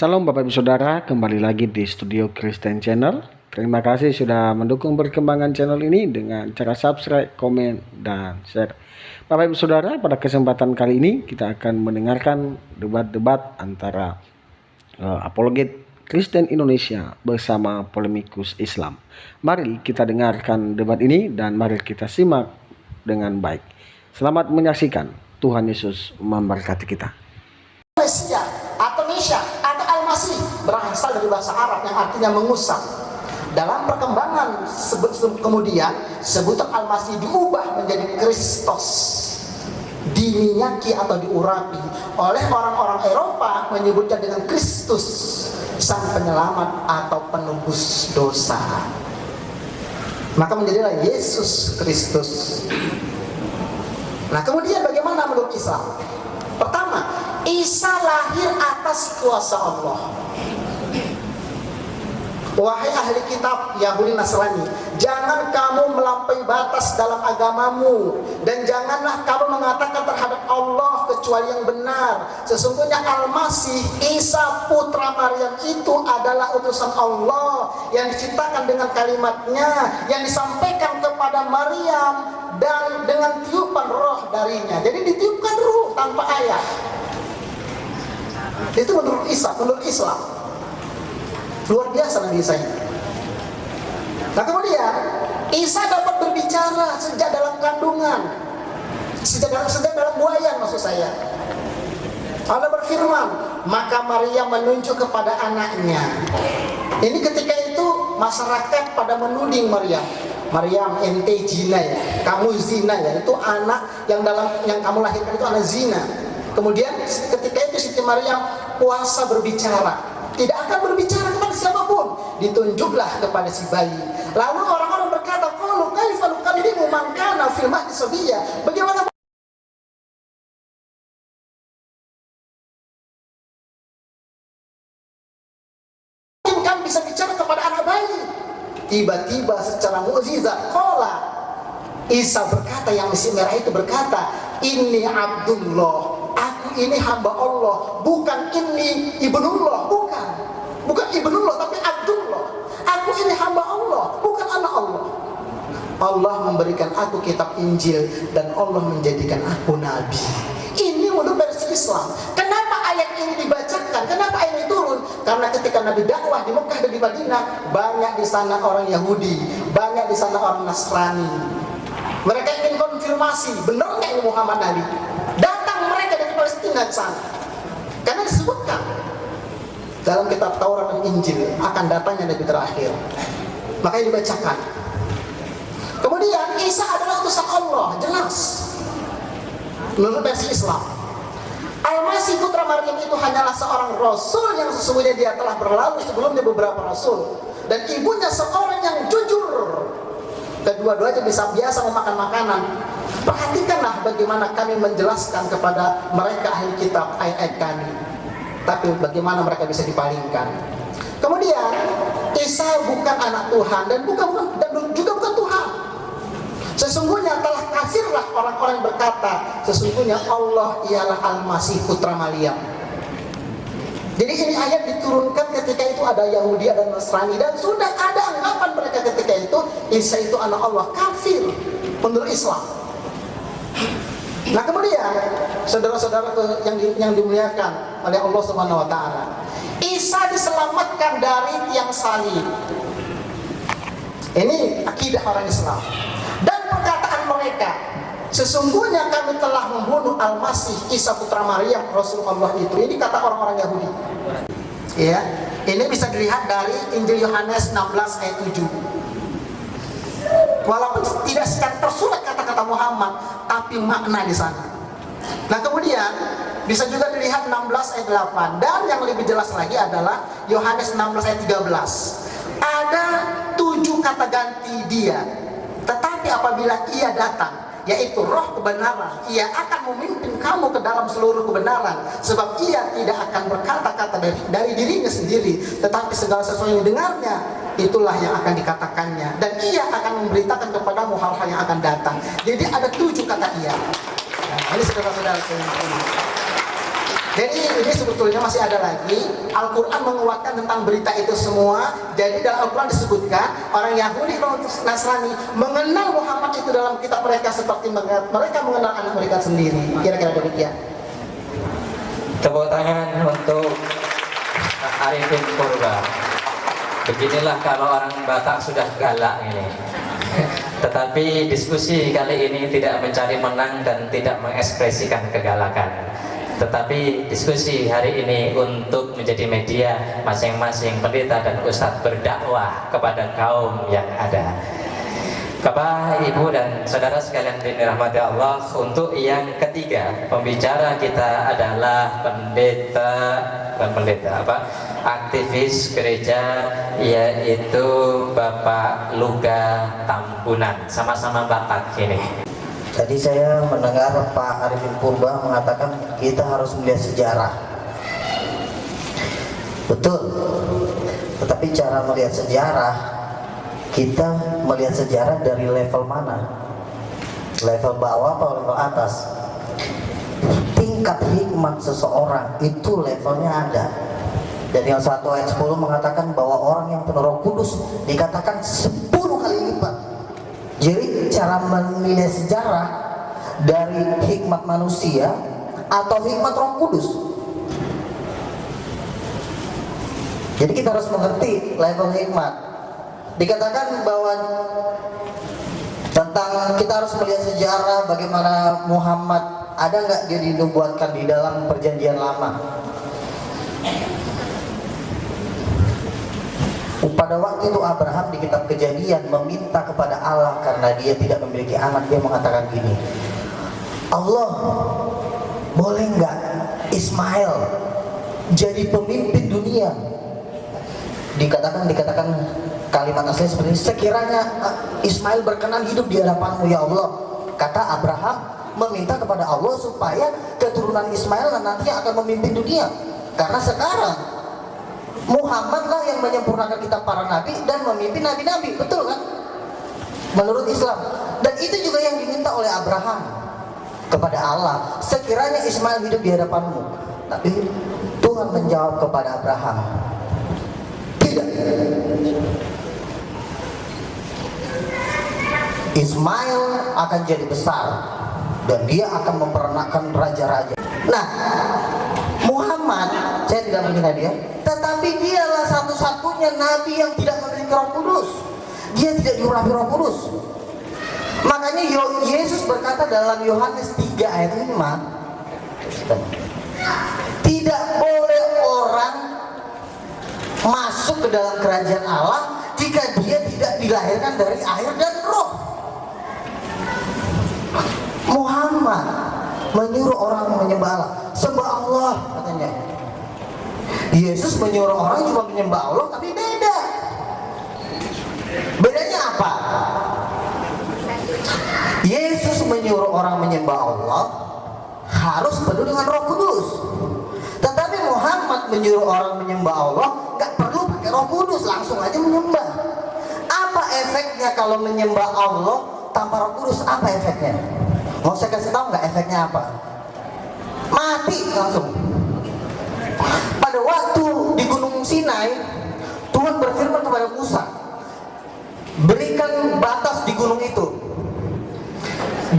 Salam Bapak Ibu Saudara, kembali lagi di Studio Kristen Channel. Terima kasih sudah mendukung perkembangan channel ini dengan cara subscribe, komen, dan share. Bapak Ibu Saudara, pada kesempatan kali ini kita akan mendengarkan debat-debat antara apologet Kristen Indonesia bersama polemikus Islam. Mari kita dengarkan debat ini dan mari kita simak dengan baik. Selamat menyaksikan. Tuhan Yesus memberkati kita. Mesia atau Mesya atau Al-Masih berasal dari bahasa Arab yang artinya mengusap. Dalam perkembangan kemudian sebutan Al-Masih diubah menjadi Kristus, diminyaki atau diurapi oleh orang-orang Eropa, menyebutnya dengan Kristus, sang penyelamat atau penebus dosa. Maka menjadilah Yesus Kristus. Nah, kemudian bagaimana menurut Islam? Pertama, Isa lahir atas kuasa Allah. Wahai ahli kitab Yahudi Nasrani, jangan kamu melampaui batas dalam agamamu, dan janganlah kamu mengatakan terhadap Allah kecuali yang benar. Sesungguhnya Al-Masih, Isa putra Maryam itu adalah utusan Allah yang diciptakan dengan kalimatnya, yang disampaikan kepada Maryam dan dengan tiupan roh darinya. Jadi ditiupkan ruh tanpa ayat. Itu menurut Isa, menurut Islam. Luar biasa Nabi Isa ini. Nah, kemudian Isa dapat berbicara sejak dalam kandungan, sejak dalam buayan, maksud saya. Allah berfirman, maka Maria menunjuk kepada anaknya. Ini ketika itu masyarakat pada menuding Maryam. Maryam, ente zina ya, kamu zina ya, itu anak yang kamu lahirkan itu anak zina. Kemudian ketika itu Siti Maryam puasa berbicara, tidak akan berbicara kepada siapapun, ditunjuklah kepada si bayi. Lalu orang-orang berkata, qalu kaifa nukallimu man kana fil mahdi sabiyya, bagaimana mungkin kami bisa bicara kepada anak bayi? Tiba-tiba secara mukjizat, qala, Isa berkata, yang isi merah itu berkata, inni Abdullah, aku ini hamba Allah, bukan ini ibnullah, bukan ibnullah tapi Abdullah. Aku ini hamba Allah, bukan anak Allah. Allah memberikan aku kitab Injil dan Allah menjadikan aku nabi. Ini menurut versi Islam. Kenapa ayat ini dibacakan? Kenapa ayat ini turun? Karena ketika Nabi dakwah di Mekah dan di Madinah, banyak di sana orang Yahudi, banyak di sana orang Nasrani. Mereka ingin konfirmasi, benar nggak ini Muhammad Nabi? Datang mereka dari Palestina ke sana. Karena disebutkan dalam kitab Taurat dan Injil akan datangnya Nabi terakhir. Makanya dibacakan. Kemudian Isa adalah utusan Allah, jelas. Menurut versi Islam. Al-Masih putra Maryam itu hanyalah seorang rasul yang sesungguhnya dia telah berlalu sebelumnya beberapa rasul, dan ibunya seorang yang jujur. Kedua-duanya bisa biasa memakan makanan. Perhatikanlah bagaimana kami menjelaskan kepada mereka ahli kitab ayat-ayat kami, tapi bagaimana mereka bisa dipalingkan. Kemudian Isa bukan anak Tuhan dan juga bukan Tuhan. Sesungguhnya telah kafirlah orang-orang yang berkata, sesungguhnya Allah ialah Al-Masih putra Maryam. Jadi ini ayat diturunkan ketika itu ada Yahudi, ada Nasrani, dan sudah ada anggapan mereka ketika itu Isa itu anak Allah, kafir menurut Islam. Nah, kemudian saudara-saudara yang dimuliakan oleh Allah Subhanahu wa taala, Isa diselamatkan dari tiang salib. Ini akidah orang Islam. Dan perkataan mereka, sesungguhnya kami telah membunuh Al-Masih Isa putra Maryam Rasulullah itu. Ini kata orang-orang Yahudi. Ya, ini bisa dilihat dari Injil Yohanes 16 ayat 7. Walaupun tidak secara tersurat kata-kata Muhammad, tapi makna di sana. Nah, kemudian bisa juga dilihat 16 ayat 8, dan yang lebih jelas lagi adalah Yohanes 16 ayat 13. Ada 7 kata ganti dia. Tetapi apabila ia datang, yaitu roh kebenaran, ia akan memimpin kamu ke dalam seluruh kebenaran, sebab ia tidak akan berkata-kata dari dirinya sendiri, tetapi segala sesuatu yang didengarnya, itulah yang akan dikatakannya, dan ia akan memberitakan kepadamu hal-hal yang akan datang. Jadi ada 7 kata ia. Nah, ini saudara-saudara sekalian. Jadi ini sebetulnya masih ada lagi. Al-Quran menguatkan tentang berita itu semua. Jadi dalam Al-Quran disebutkan orang Yahudi dan Nasrani mengenal Muhammad itu dalam kitab mereka seperti mereka mengenal anak mereka sendiri. Kira-kira demikian. Tepuk tangan untuk Arifin Purba. Beginilah kalau orang Batak sudah galak ini. Tetapi diskusi kali ini tidak mencari menang dan tidak mengekspresikan kegalakan. Tetapi diskusi hari ini untuk menjadi media masing-masing pendeta dan ustadz berdakwah kepada kaum yang ada. Bapak, Ibu, dan saudara sekalian dirahmati Allah, untuk yang ketiga pembicara kita adalah aktivis gereja, yaitu Bapak Luga Tambunan, sama-sama Batak ini. Tadi saya mendengar Pak Arifin Purba mengatakan kita harus melihat sejarah. Betul. Tetapi cara melihat sejarah, kita melihat sejarah dari level mana? Level bawah atau level atas? Tingkat hikmat seseorang itu levelnya ada. Dan yang 1 ayat 10 mengatakan bahwa orang yang penuh Roh Kudus dikatakan 10 kali lipat. Jadi cara menilai sejarah dari hikmat manusia atau hikmat Roh Kudus. Jadi kita harus mengerti level hikmat. Dikatakan bahwa tentang kita harus melihat sejarah bagaimana Muhammad, ada nggak dia dinubuatkan di dalam perjanjian lama? Pada waktu itu Abraham di kitab Kejadian meminta kepada Allah karena dia tidak memiliki anak. Dia mengatakan gini, Allah, boleh nggak Ismail jadi pemimpin dunia? Dikatakan kalimat asli seperti ini, sekiranya Ismail berkenan hidup di hadapanmu ya Allah. Kata Abraham meminta kepada Allah supaya keturunan Ismail nanti akan memimpin dunia. Karena sekarang Muhammad lah yang menyempurnakan kitab para nabi dan memimpin nabi-nabi, betul kan? Menurut Islam. Dan itu juga yang diminta oleh Abraham kepada Allah, sekiranya Ismail hidup di hadapanmu. Tapi Tuhan menjawab kepada Abraham, tidak. Ismail akan jadi besar dan dia akan memperanakan raja-raja. Nah, Muhammad, saya tidak menghina dia, tetapi dialah satu-satunya nabi yang tidak memiliki Roh Kudus. Dia tidak diurapi Roh Kudus. Makanya Yesus berkata dalam Yohanes 3 ayat 5, tidak boleh orang masuk ke dalam kerajaan Allah jika dia tidak dilahirkan dari air dan roh. Muhammad menyuruh orang menyembah Allah, sembah Allah katanya. Yesus menyuruh orang cuma menyembah Allah, tapi beda. Bedanya apa? Yesus menyuruh orang menyembah Allah harus penuh dengan Roh Kudus. Tetapi Muhammad menyuruh orang menyembah Allah nggak perlu pakai Roh Kudus, langsung aja menyembah. Apa efeknya kalau menyembah Allah tanpa Roh Kudus? Apa efeknya? Mau saya kasih tahu nggak efeknya apa? Mati langsung. Pada waktu di Gunung Sinai, Tuhan berfirman kepada Musa, berikan batas di gunung itu.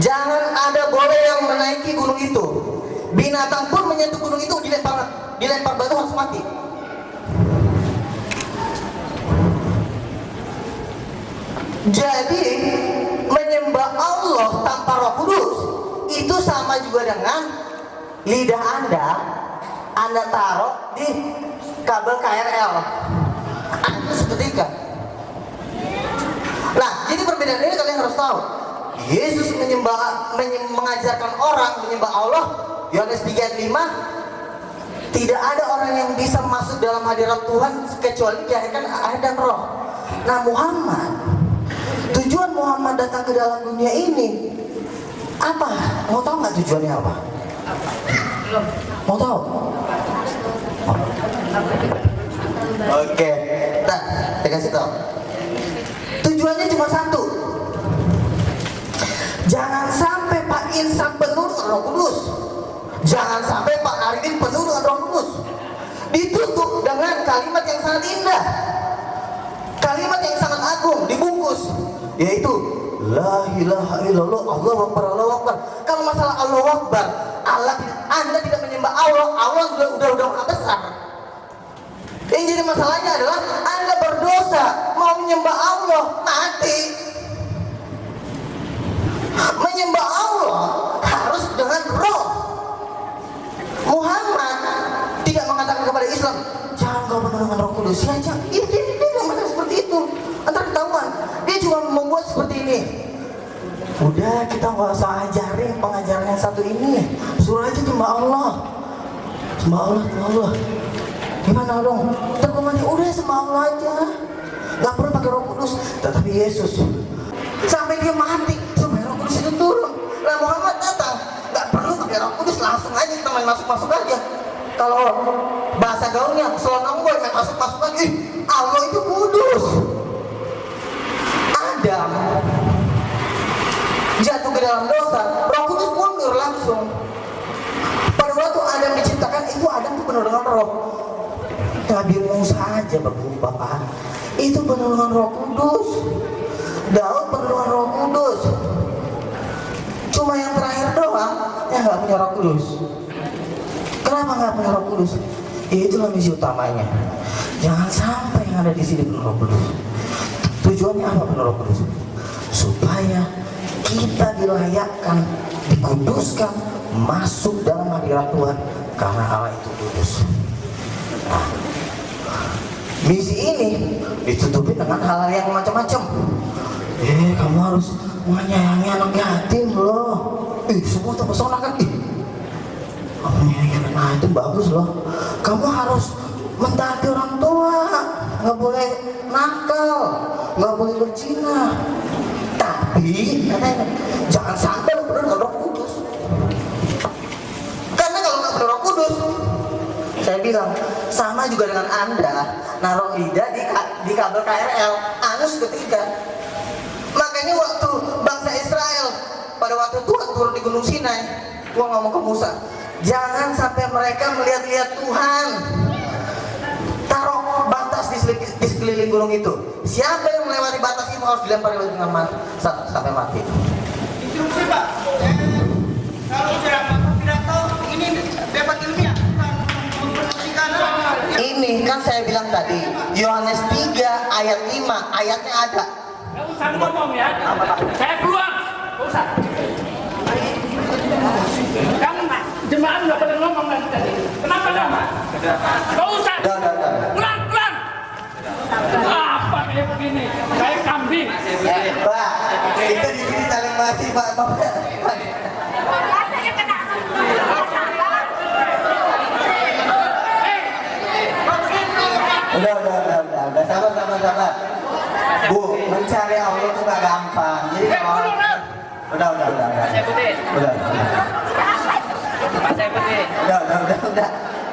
Jangan ada boleh yang menaiki gunung itu. Binatang pun menyentuh gunung itu dilempar batu harus mati. Jadi menyembah Allah tanpa Roh Kudus itu sama juga dengan lidah Anda taruh di kabel KRL, Anda seketika. Nah, jadi perbedaan ini kalian harus tahu. Yesus mengajarkan orang menyembah Allah, Yohanes 3:5, tidak ada orang yang bisa masuk dalam hadirat Tuhan kecuali dilahirkan air dan roh. Nah, Muhammad, tujuan Muhammad datang ke dalam dunia ini apa? Mau tahu nggak tujuannya apa? Mau tahu? Oke, nah, saya kasih tahu. Tujuannya cuma satu. Jangan sampai Pak Insan penuh dengan Roh Kudus. Jangan sampai Pak Arifin penuh dengan Roh Kudus. Ditutup dengan kalimat yang sangat indah, kalimat yang sangat agung, dibungkus, yaitu La ilaha illallah, Allahu Akbar, Allahu Akbar. Kalau masalah Allahu Akbar, Anda tidak menyembah Allah, Allah udah maha besar. Yang jadi masalahnya adalah Anda berdosa, mau menyembah Allah, mati. Menyembah Allah harus dengan roh. Muhammad tidak mengatakan kepada Islam, jangan kau penuh dengan Roh Kudus. Ya, dia nggak mengatakan seperti itu. Antara ketahuan, dia cuma membuat seperti ini. Udah, kita nggak usah ajarin pengajaran yang satu ini. Suruh aja sembah Allah, sembah Allah, sembah Allah. Gimana dong? Terkomennya udah sembah Allah aja, nggak perlu pakai Roh Kudus. Tetapi Yesus sampai dia mati, supaya Roh Kudus itu turun. Nah, Muhammad datang, nggak perlu pakai Roh Kudus, langsung aja kita main masuk aja. Kalau bahasa gaulnya, selonong boy main masuk aja. Allah itu kudus. Adam jatuh ke dalam dosa, Roh Kudus mundur langsung. Pada waktu Adam diciptakan, itu Adam itu penuh dengan roh. Nabi Musa aja Bapak, itu penuh dengan Roh Kudus. Daud penuh dengan Roh Kudus. Cuma yang terakhir doang yang nggak punya Roh Kudus. Kenapa nggak punya Roh Kudus? Itulah misi utamanya. Jangan sampai yang ada di sini penuh Roh Kudus. Tujuannya apa penuh Roh Kudus? Supaya kita dilayakkan, dikuduskan, masuk dalam hadirat Tuhan, karena Allah itu kudus. Nah, misi ini ditutupi dengan hal yang macam-macam. Kamu harus menyayangi anak yatim loh. Semua terpesona kan? Kamu menyayangi anak yatim bagus loh. Kamu harus mentaati orang tua, nggak boleh nakal, nggak boleh berzina. Tapi katanya jangan sampai lu penuh dengan Roh Kudus. Karena kalau nggak penuh Roh Kudus, saya bilang sama juga dengan Anda naruh lidah di kabel KRL, anus ketiga. Makanya waktu bangsa Israel pada waktu Tuhan turun di Gunung Sinai, Tuhan ngomong ke Musa, jangan sampai mereka melihat-lihat Tuhan. Taruh batas di sekeliling gunung itu. Siapa yang melewati batas itu harus dilempari dengan mati sampai mati. Instruksi Pak, kalau tidak tahu ini dapat ilmiah, ini kan saya bilang tadi, Yohanes 3 ayat 5, ayatnya ada. Nggak usah ngomong ya, saya keluar, nggak usah. Kamu jemaah nggak boleh ngomong tadi. Kenapa lama? Nggak usah. Pelan. Apa kayak begini? Kayak kambing. Pak, kita di sini saling mati Pak. Udah, sabar. Bu, mencari Allah itu gak gampang. Jadi kalau udah.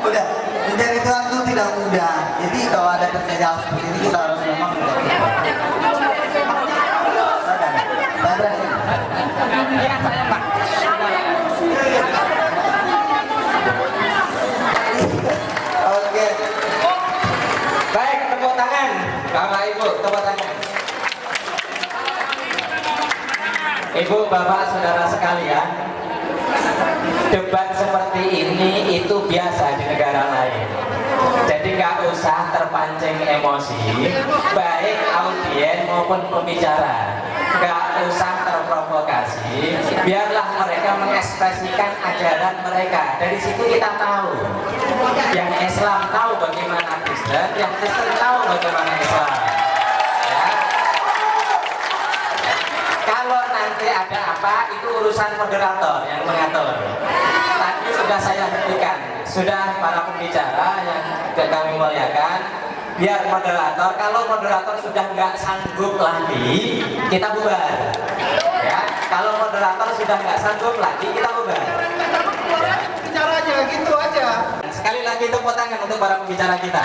Udah. Mencari Tuhan itu tidak mudah. Jadi kalau ada terjadi hal seperti ini kita harus memang Oke. Baik, tepuk tangan. Bapak Ibu, tepuk tangan. Ibu, Bapak, Saudara sekalian, debat seperti ini itu biasa di negara lain. Jadi nggak usah terpancing emosi, baik audien maupun pembicara. Nggak usah terprovokasi, biarlah mereka mengekspresikan ajaran mereka. Dari situ kita tahu, yang Islam tahu bagaimana Kristen, yang Kristen tahu bagaimana Islam. Ya. Kalau nanti ada apa, itu urusan moderator yang mengatur. Tadi sudah saya hentikan, sudah para pembicara yang kami muliakan. Biar moderator, kalau moderator sudah nggak sanggup lagi, kita bubar. Ya, kalau moderator sudah nggak sanggup lagi, kita bubar. Bicara aja, gitu aja. Sekali lagi tepuk tangan untuk para pembicara kita.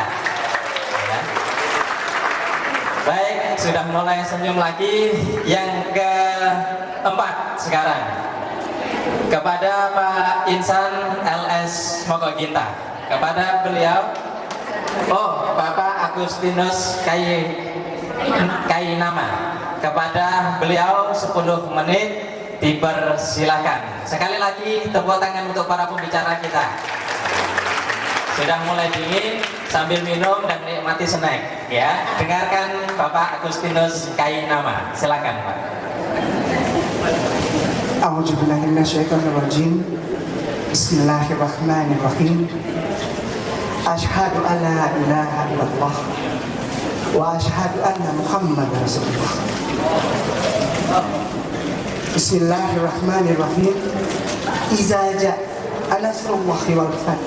Ya. Baik, sudah mulai senyum lagi. Yang keempat sekarang. Kepada Pak Insan LS Mokoginta, kepada beliau, Bapak Agustinus Kainama, kepada beliau 10 menit dipersilakan. Sekali lagi tepuk tangan untuk para pembicara kita. Sudah mulai dingin, sambil minum dan nikmati snack ya. Dengarkan Bapak Agustinus Kainama. Silakan Pak. A'udzubillahi minasyaitonirrajim. Bismillahirrahmanirrahim. Asyhadu an la ilaha illallah wa asyhadu anna Muhammadar Rasulullah. Bismillahirrahmanirrahim. Iza ja'a nasrullahi wal fath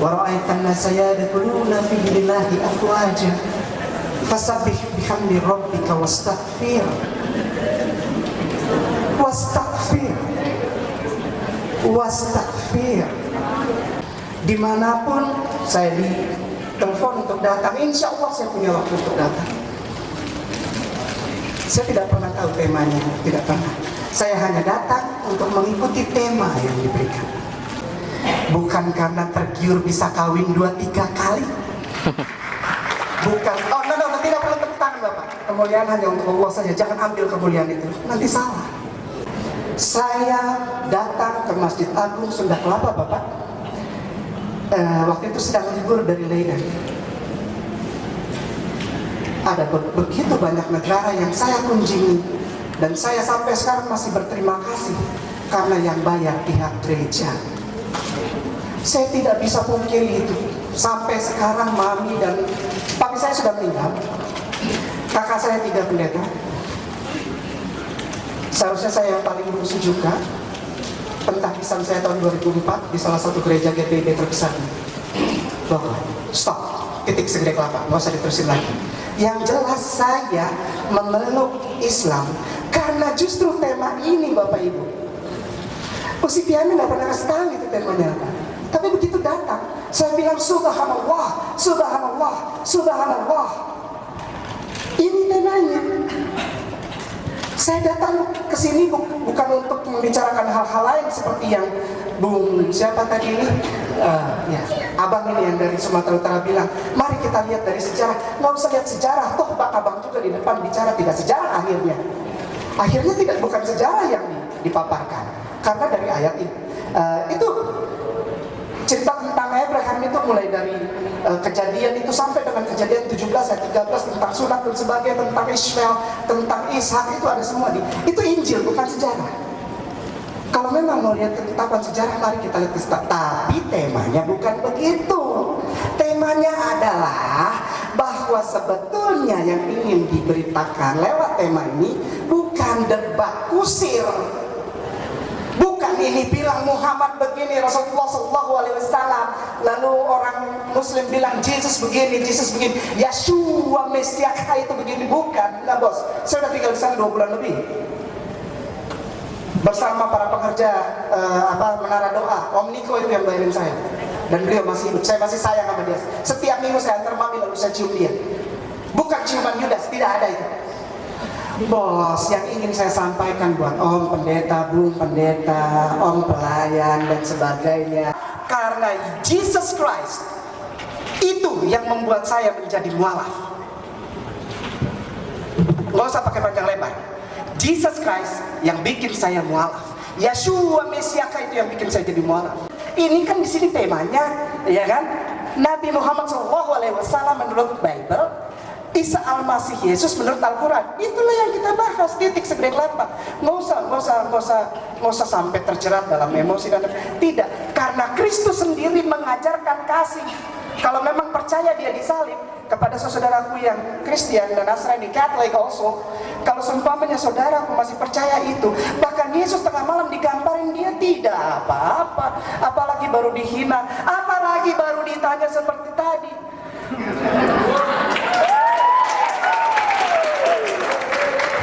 wa ra'aitan nasa yadkhuluna fi dinillahi afwaja fasabbih bihamdi rabbika wastaghfir wastaghfir. Dimanapun saya ditelepon untuk datang, insya Allah saya punya waktu untuk datang. Saya tidak pernah tahu temanya, tidak pernah. Saya hanya datang untuk mengikuti tema yang diberikan. Bukan karena tergiur bisa kawin 2-3 kali. Bukan, tidak perlu tepuk tangan Bapak. Kemuliaan hanya untuk Allah saja, jangan ambil kemuliaan itu, nanti salah. Saya datang ke Masjid Agung Sunda Kelapa Bapak. Waktu itu sedang libur dari Leiden. Ada begitu banyak negara yang saya kunjungi, dan saya sampai sekarang masih berterima kasih karena yang bayar pihak gereja. Saya tidak bisa pungkiri itu. Sampai sekarang mami dan papi saya sudah meninggal. Kakak saya 3 pendeta. Seharusnya saya yang paling bungsu juga. Pentahisan saya tahun 2004 di salah satu gereja GBB terbesar. Loh, stop, titik segede kelapa, nggak usah diterusin lagi. Yang jelas saya memeluk Islam karena justru tema ini Bapak Ibu. Usipiana nggak pernah kasih tahu itu temanya apa. Tapi begitu datang, saya bilang subhanallah, subhanallah, subhanallah. Ini temanya. Saya datang ke sini bukan untuk membicarakan hal-hal lain seperti yang Bung siapa tadi ini, abang ini yang dari Sumatera Utara bilang, mari kita lihat dari sejarah. Nggak usah lihat sejarah, toh abang juga di depan bicara tidak sejarah akhirnya. Akhirnya bukan sejarah yang dipaparkan, karena dari ayat ini itu cerita tentang Abraham itu mulai dari kejadian itu sampai dengan kejadian 17 ayat 13 tentang sunat dan sebagainya, tentang Ismail, tentang Ishak, itu ada semua itu Injil bukan sejarah. Kalau memang mau lihat ketetapan sejarah, mari kita lihat sejarah. Tapi temanya bukan begitu. Temanya adalah bahwa sebetulnya yang ingin diberitakan lewat tema ini bukan debat kusir. Bukan ini bilang Muhammad begini, Rasulullah SAW, lalu orang Muslim bilang Yesus begini, Yeshua Mesias itu begini, bukan. Nah bos, saya udah tinggal di sana 2 bulan lebih bersama para pekerja menara doa. Om Niko itu yang bayarin saya, dan beliau masih hidup. Saya masih sayang sama dia. Setiap minggu saya antar mami lalu saya cium dia. Bukan ciuman Yudas, tidak ada itu. Bos, yang ingin saya sampaikan buat Om Pendeta, Bung Pendeta, Om Pelayan dan sebagainya, karena Jesus Christ itu yang membuat saya menjadi mualaf. Nggak usah pakai panjang lebar. Jesus Christ yang bikin saya mualaf. Yeshua Mesias itu yang bikin saya jadi mualaf. Ini kan di sini temanya, ya kan? Nabi Muhammad SAW menurut Bible, Isa Al-Masih Yesus menurut Al-Quran. Itulah yang kita bahas, titik segede kelapa. Nggak usah sampai terjerat dalam emosi dan tidak. Karena Kristus sendiri mengajarkan kasih. Kalau memang percaya dia disalib, kepada saudaraku yang Kristen dan Nasrani, Katolik also, kalau seumpamanya saudaraku masih percaya itu, bahkan Yesus tengah malam digambarin dia tidak apa-apa, apalagi baru dihina, apalagi baru ditanya seperti tadi.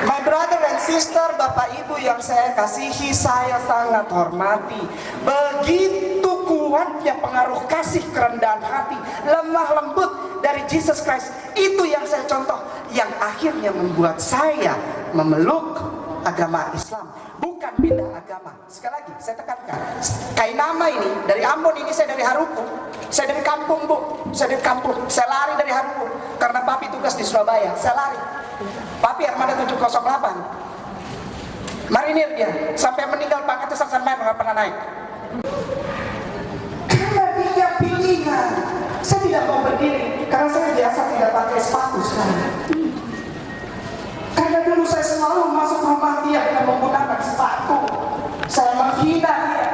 My brother and sister, Bapak Ibu yang saya kasihi, saya sangat hormati. Begitu kuatnya pengaruh kasih, kerendahan hati, lemah lembut dari Jesus Christ. Itu yang saya contoh, yang akhirnya membuat saya memeluk agama Islam. Bukan pindah agama. Sekali lagi saya tekankan, Kainama ini dari Ambon, ini saya dari Haruku, saya dari kampung Bu, saya dari kampung, saya lari dari Haruku karena papi tugas di Surabaya, saya lari. Papi Armada 708 marinir dia, sampai meninggal pangkatnya Sasan Main nggak pernah naik. Karena dia pilihan. Saya tidak mau berdiri karena saya biasa tidak pakai sepatu sekarang. Karena dulu saya selalu masuk rumah dia dengan menggunakan sepatu. Saya menghina dia.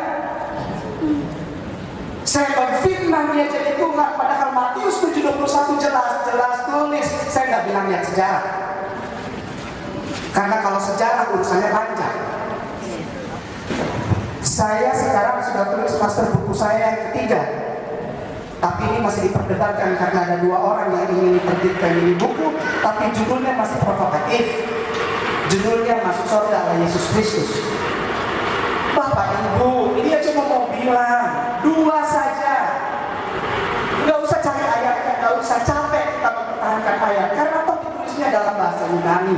Saya menfitnah dia jadi Tuhan, padahal Matius 7:21 jelas tulis. Saya nggak bilang lihat sejarah. Karena kalau sejarah urusannya panjang. Saya sekarang sudah tulis master buku saya yang ketiga. Tapi ini masih diperdebatkan karena ada 2 orang yang ingin diterbitkan ini buku, tapi judulnya masih provokatif. Judulnya Masuk Surga oleh Yesus Kristus. Bapak Ibu, dia cuma mau bilang 2 saja. Nggak usah cari ayatnya, nggak usah capek kita mempertahankan ayat, karena toh ditulisnya dalam bahasa Yunani.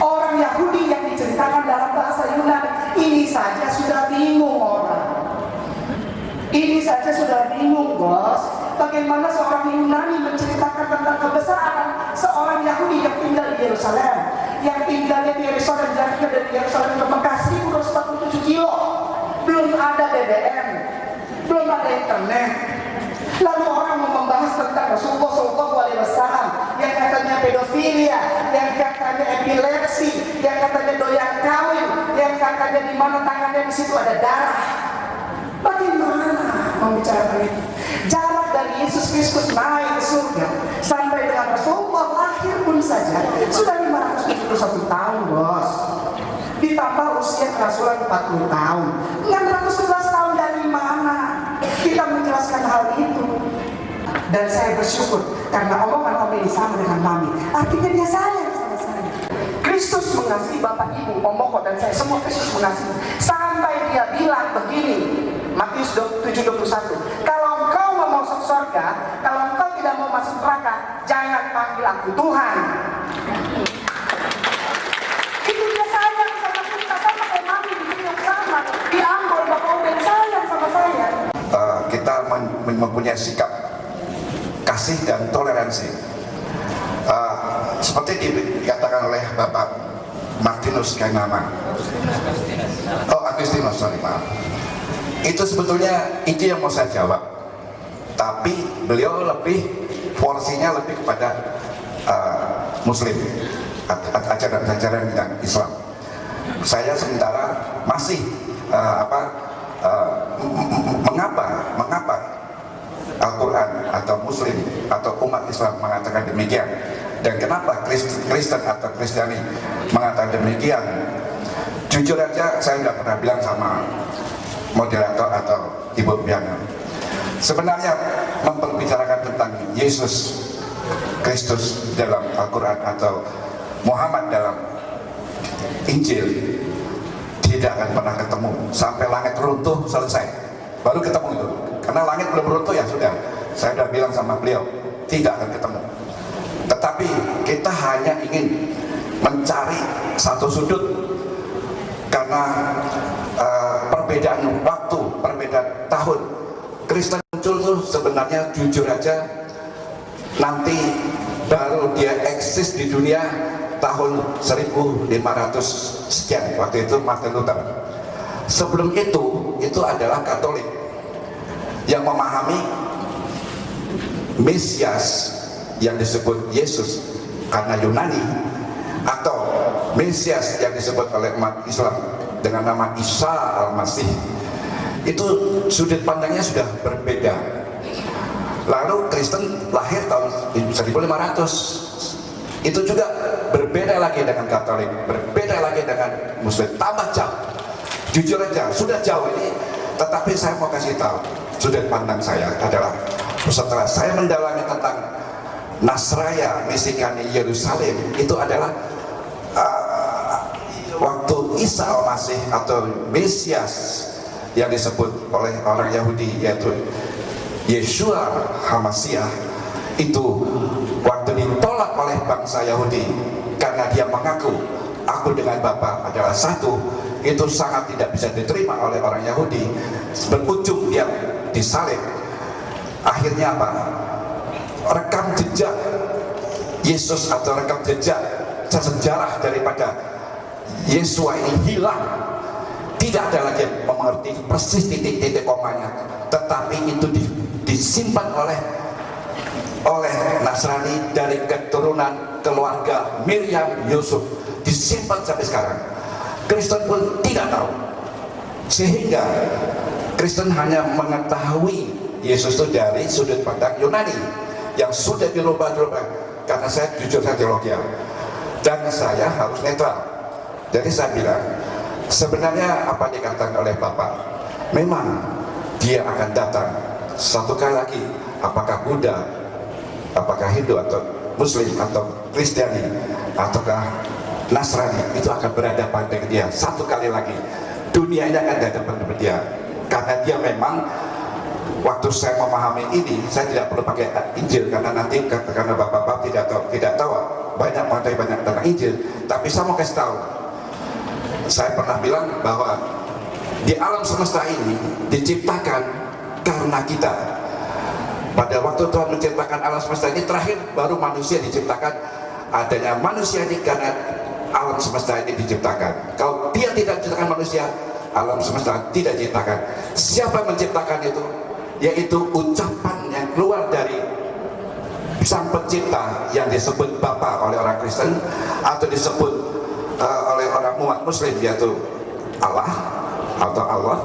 Orang Yahudi yang diceritakan dalam bahasa Yunani ini saja sudah bingung orang. Ini saja sudah bingung, bos. Bagaimana seorang Yunani menceritakan tentang kebesaran seorang Yahudi yang tinggal di Yerusalem, yang tinggalnya di Yerusalem, jaraknya dari Yerusalem ke Mekah 1247 kilo. Belum ada BBM, belum ada internet. Lalu orang mau membahas tentang Rasulullah SAW yang katanya pedofilia, yang katanya epilepsi, yang katanya doyan kawin, yang katanya di mana tangannya di situ ada darah. Bagaimana membicarakan itu? Jarak dari Yesus Kristus naik ke surga sampai dengan Rasulullah lahir pun saja sudah 571 tahun, bos. Ditambah usia kerasulan 40 tahun, 611 tahun dari mana? Kita menjelaskan hal itu. Dan saya bersyukur karena omongan Om ini sama dengan Mami. Artinya dia sayang sama saya. Kristus mengasihi Bapak Ibu, Om Moko dan saya semua. Kristus mengasihi sampai dia bilang begini, Matius 7:21, kalau engkau mau masuk surga, kalau engkau tidak mau masuk neraka, jangan panggil aku Tuhan. Itu dia sayang sama kita, sama kayak Mami di sini yang sama. Di Ambon, Bapak Uben sayang sama saya. Kita mempunyai sikap kasih dan toleransi. Seperti dikatakan oleh Bapak Martinus Kainama. Agustinus, sorry, maaf. Itu sebetulnya itu yang mau saya jawab. Tapi beliau porsinya lebih kepada Muslim, ajaran-ajaran yang Islam. Saya sementara masih mengapa Al-Quran atau Muslim atau umat Islam mengatakan demikian, dan kenapa Kristen atau Kristiani mengatakan demikian? Jujur aja saya nggak pernah bilang sama moderator atau Ibu Biana. Sebenarnya memperbicarakan tentang Yesus Kristus dalam Al-Quran atau Muhammad dalam Injil tidak akan pernah ketemu sampai langit runtuh selesai, baru ketemu itu. Karena langit belum runtuh ya sudah, saya sudah bilang sama beliau tidak akan ketemu. Tetapi kita hanya ingin mencari satu sudut karena perbedaan waktu, perbedaan tahun. Kristen muncul tuh sebenarnya jujur aja nanti baru dia eksis di dunia tahun 1500 sekian, waktu itu Martin Luther. Sebelum itu adalah Katolik yang memahami Mesias yang disebut Yesus karena Yunani, atau Mesias yang disebut oleh umat Islam dengan nama Isa Al-Masih. Itu sudut pandangnya sudah berbeda. Lalu Kristen lahir tahun 1500, itu juga berbeda lagi dengan Katolik, berbeda lagi dengan Muslim, tambah jauh. Jujur aja sudah jauh ini, tetapi saya mau kasih tahu sudut pandang saya adalah setelah saya mendalami tentang Nasraya Mesikani Yerusalem, itu adalah waktu Isa Al-Masih atau Mesias yang disebut oleh orang Yahudi yaitu Yeshua HaMasiah, itu waktu ditolak oleh bangsa Yahudi karena dia mengaku aku dengan Bapa adalah satu, itu sangat tidak bisa diterima oleh orang Yahudi, berujung dia disalib. Akhirnya apa? Rekam jejak Yesus atau rekam jejak sejarah daripada Yesua ini hilang. Tidak ada lagi mengerti persis titik-titik komanya, tetapi itu disimpan oleh Nasrani dari keturunan keluarga Miriam Yusuf, disimpan sampai sekarang. Kristen pun tidak tahu, sehingga Kristen hanya mengetahui Yesus itu dari sudut pandang Yunani yang sudah dirubah-rubah. Karena saya jujur, saya teologian dan saya harus netral. Jadi saya bilang, sebenarnya apa dikatakan oleh Bapak, memang dia akan datang satu kali lagi. Apakah Buddha, apakah Hindu atau Muslim atau Kristiani ataukah Nasrani, itu akan berhadapan dengan dia satu kali lagi. Dunia ini akan berhadapan dengan dia, karena dia memang, waktu saya memahami ini, saya tidak perlu pakai Injil, karena nanti karena bapak-bapak tidak tahu banyak tentang Injil. Tapi saya mau kasih tahu, saya pernah bilang bahwa di alam semesta ini diciptakan karena kita. Pada waktu Tuhan menciptakan alam semesta ini, terakhir baru manusia diciptakan. Adanya manusia ini karena alam semesta ini diciptakan. Kalau dia tidak menciptakan manusia, alam semesta tidak diciptakan. Siapa yang menciptakan itu? Yaitu ucapan yang keluar dari Sang Pencipta yang disebut Bapa oleh orang Kristen, atau disebut oleh orang umat Muslim yaitu Allah atau Allah.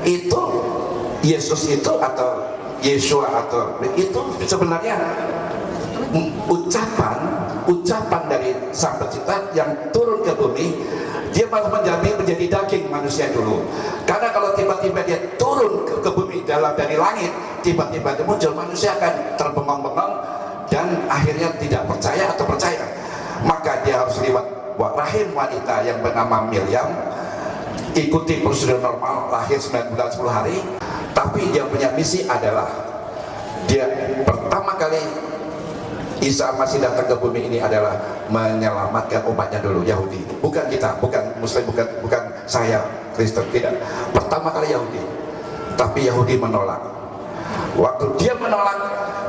Itu Yesus itu atau Yesua atau itu sebenarnya ucapan dari Sang Pencipta yang turun ke bumi. Dia malah menjadi daging manusia dulu. Karena kalau tiba-tiba dia turun ke bumi dari langit, tiba-tiba dia muncul, manusia akan terbengong-bengong dan akhirnya tidak percaya atau percaya. Maka dia harus lewat rahim wanita yang bernama Miriam, ikuti prosedur normal, lahir 9 bulan 10 hari. Tapi dia punya misi adalah, dia pertama kali Isa masih datang ke bumi ini adalah menyelamatkan umatnya dulu, Yahudi. Bukan kita, bukan Muslim, bukan saya Kristen, tidak. Pertama kali Yahudi. Tapi Yahudi menolak. Waktu dia menolak,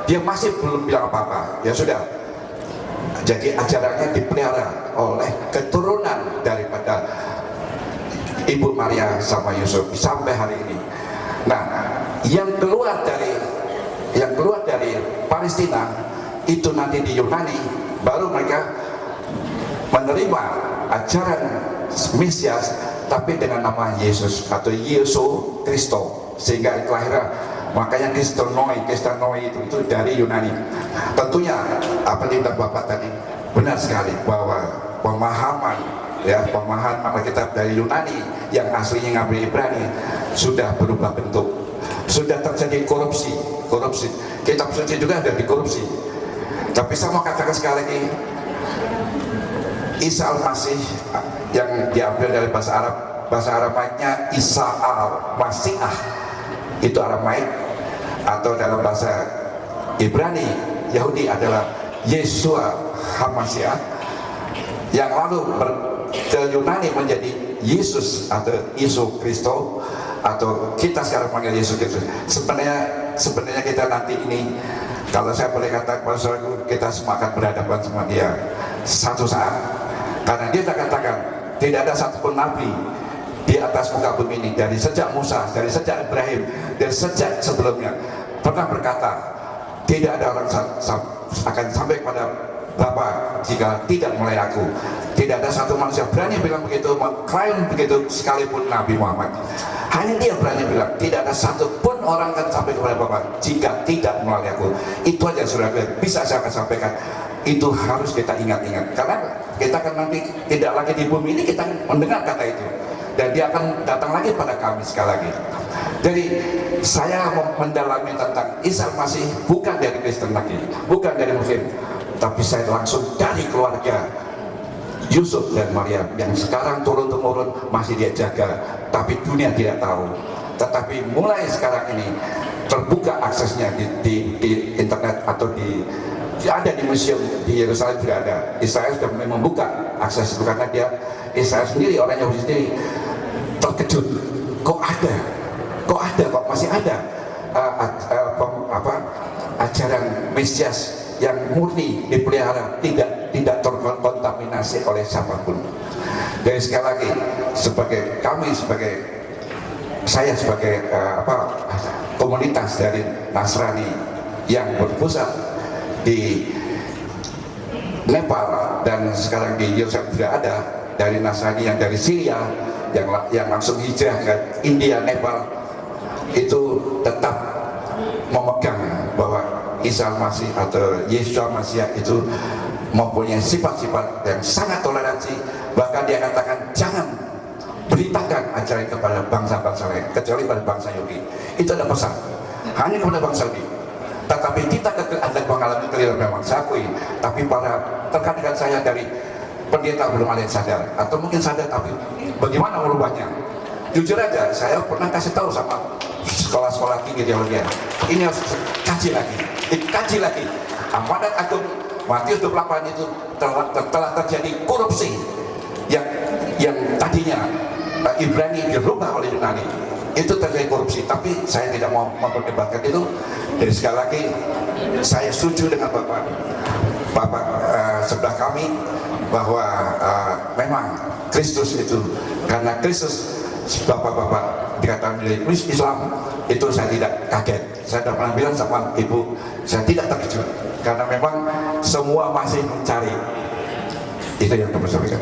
dia masih belum bilang apa-apa. Ya sudah. Jadi ajarannya dipelihara oleh keturunan daripada Ibu Maria sama Yusuf sampai hari ini. Nah, yang keluar dari Palestina itu nanti di Yunani, baru mereka menerima ajaran Mesias tapi dengan nama Yesus atau Yesus Kristo, sehingga itu akhirnya makanya Kristendom itu dari Yunani. Tentunya apa yang dibilang Bapak tadi benar sekali, bahwa pemahaman Alkitab dari Yunani yang aslinya ngambil Ibrani sudah berubah bentuk, sudah terjadi korupsi. Kitab suci juga ada dikorupsi. Tapi saya mau katakan sekali lagi, Isa al-Masih yang diambil dari bahasa Aramaiknya Isa al-Masiah, itu Aramaik, atau dalam bahasa Ibrani Yahudi adalah Yesua HaMasiah, yang lalu ke Yunani menjadi Yesus atau Yesus Kristo, atau kita sekarang panggil Yesus Kristus. Sebenarnya kita nanti ini, kalau saya boleh katakan, kita semua akan berhadapan sama dia satu saat. Karena dia tak katakan, tidak ada satupun nabi di atas muka bumi ini, dari sejak Musa, dari sejak Ibrahim, dari sejak sebelumnya, pernah berkata, tidak ada orang akan sampai pada Bapa jika tidak mulai aku. Tidak ada satu manusia berani bilang begitu, mengklaim begitu, sekalipun Nabi Muhammad. Hanya dia berani bilang, tidak ada satupun orang akan sampai kepada Bapa jika tidak melalui aku. Itu aja sudah bisa saya akan sampaikan. Itu harus kita ingat-ingat, karena kita akan nanti tidak lagi di bumi ini, kita mendengar kata itu, dan dia akan datang lagi pada kami sekali lagi. Jadi saya mendalami tentang Isa Masih bukan dari Kristen lagi, bukan dari Muslim, tapi saya langsung dari keluarga Yusuf dan Maria yang sekarang turun-temurun masih dia jaga, tapi dunia tidak tahu. Tetapi mulai sekarang ini terbuka aksesnya di internet atau ada di museum di Yerusalem juga ada. Israel sudah membuka akses itu karena Israel sendiri, orang Yahudi sendiri terkejut, kok masih ada ajaran Mesias yang murni dipelihara, tidak terkontaminasi oleh siapapun. Jadi sekali lagi, saya sebagai komunitas dari Nasrani yang berpusat di Nepal dan sekarang di Yerusalem tidak ada, dari Nasrani yang dari Syria yang langsung hijrah ke India, Nepal, itu tetap memegang bahwa Isa Masih atau Yesua Masih itu mempunyai sifat-sifat yang sangat toleransi. Bahkan dia katakan jangan beritakan ajaran kepada bangsa-bangsa lain kecuali pada bangsa Yahudi. Itu ada pesan hanya kepada bangsa Yahudi. Tetapi kita ada mengalami keliru, memang saya akui. Tapi para rekan-rekan saya dari pendeta belum ada yang sadar, atau mungkin sadar tapi bagaimana merubahnya. Jujur aja, saya pernah kasih tahu sama sekolah-sekolah tinggi teologi, ini harus dikaji lagi. Amanat Agung Matius 28 itu telah terjadi korupsi yang tadinya Ibrani dirubah oleh Yunani, itu terjadi korupsi. Tapi saya tidak mau memperdebatkan itu. Jadi sekali lagi saya setuju dengan Bapak sebelah kami bahwa memang Kristus itu, karena Kristus Bapak-bapak dikatakan milik Islam, itu saya tidak kaget. Saya sudah pernah bilang sama Ibu, saya tidak terkejut karena memang semua masih mencari. Itu yang kami sampaikan.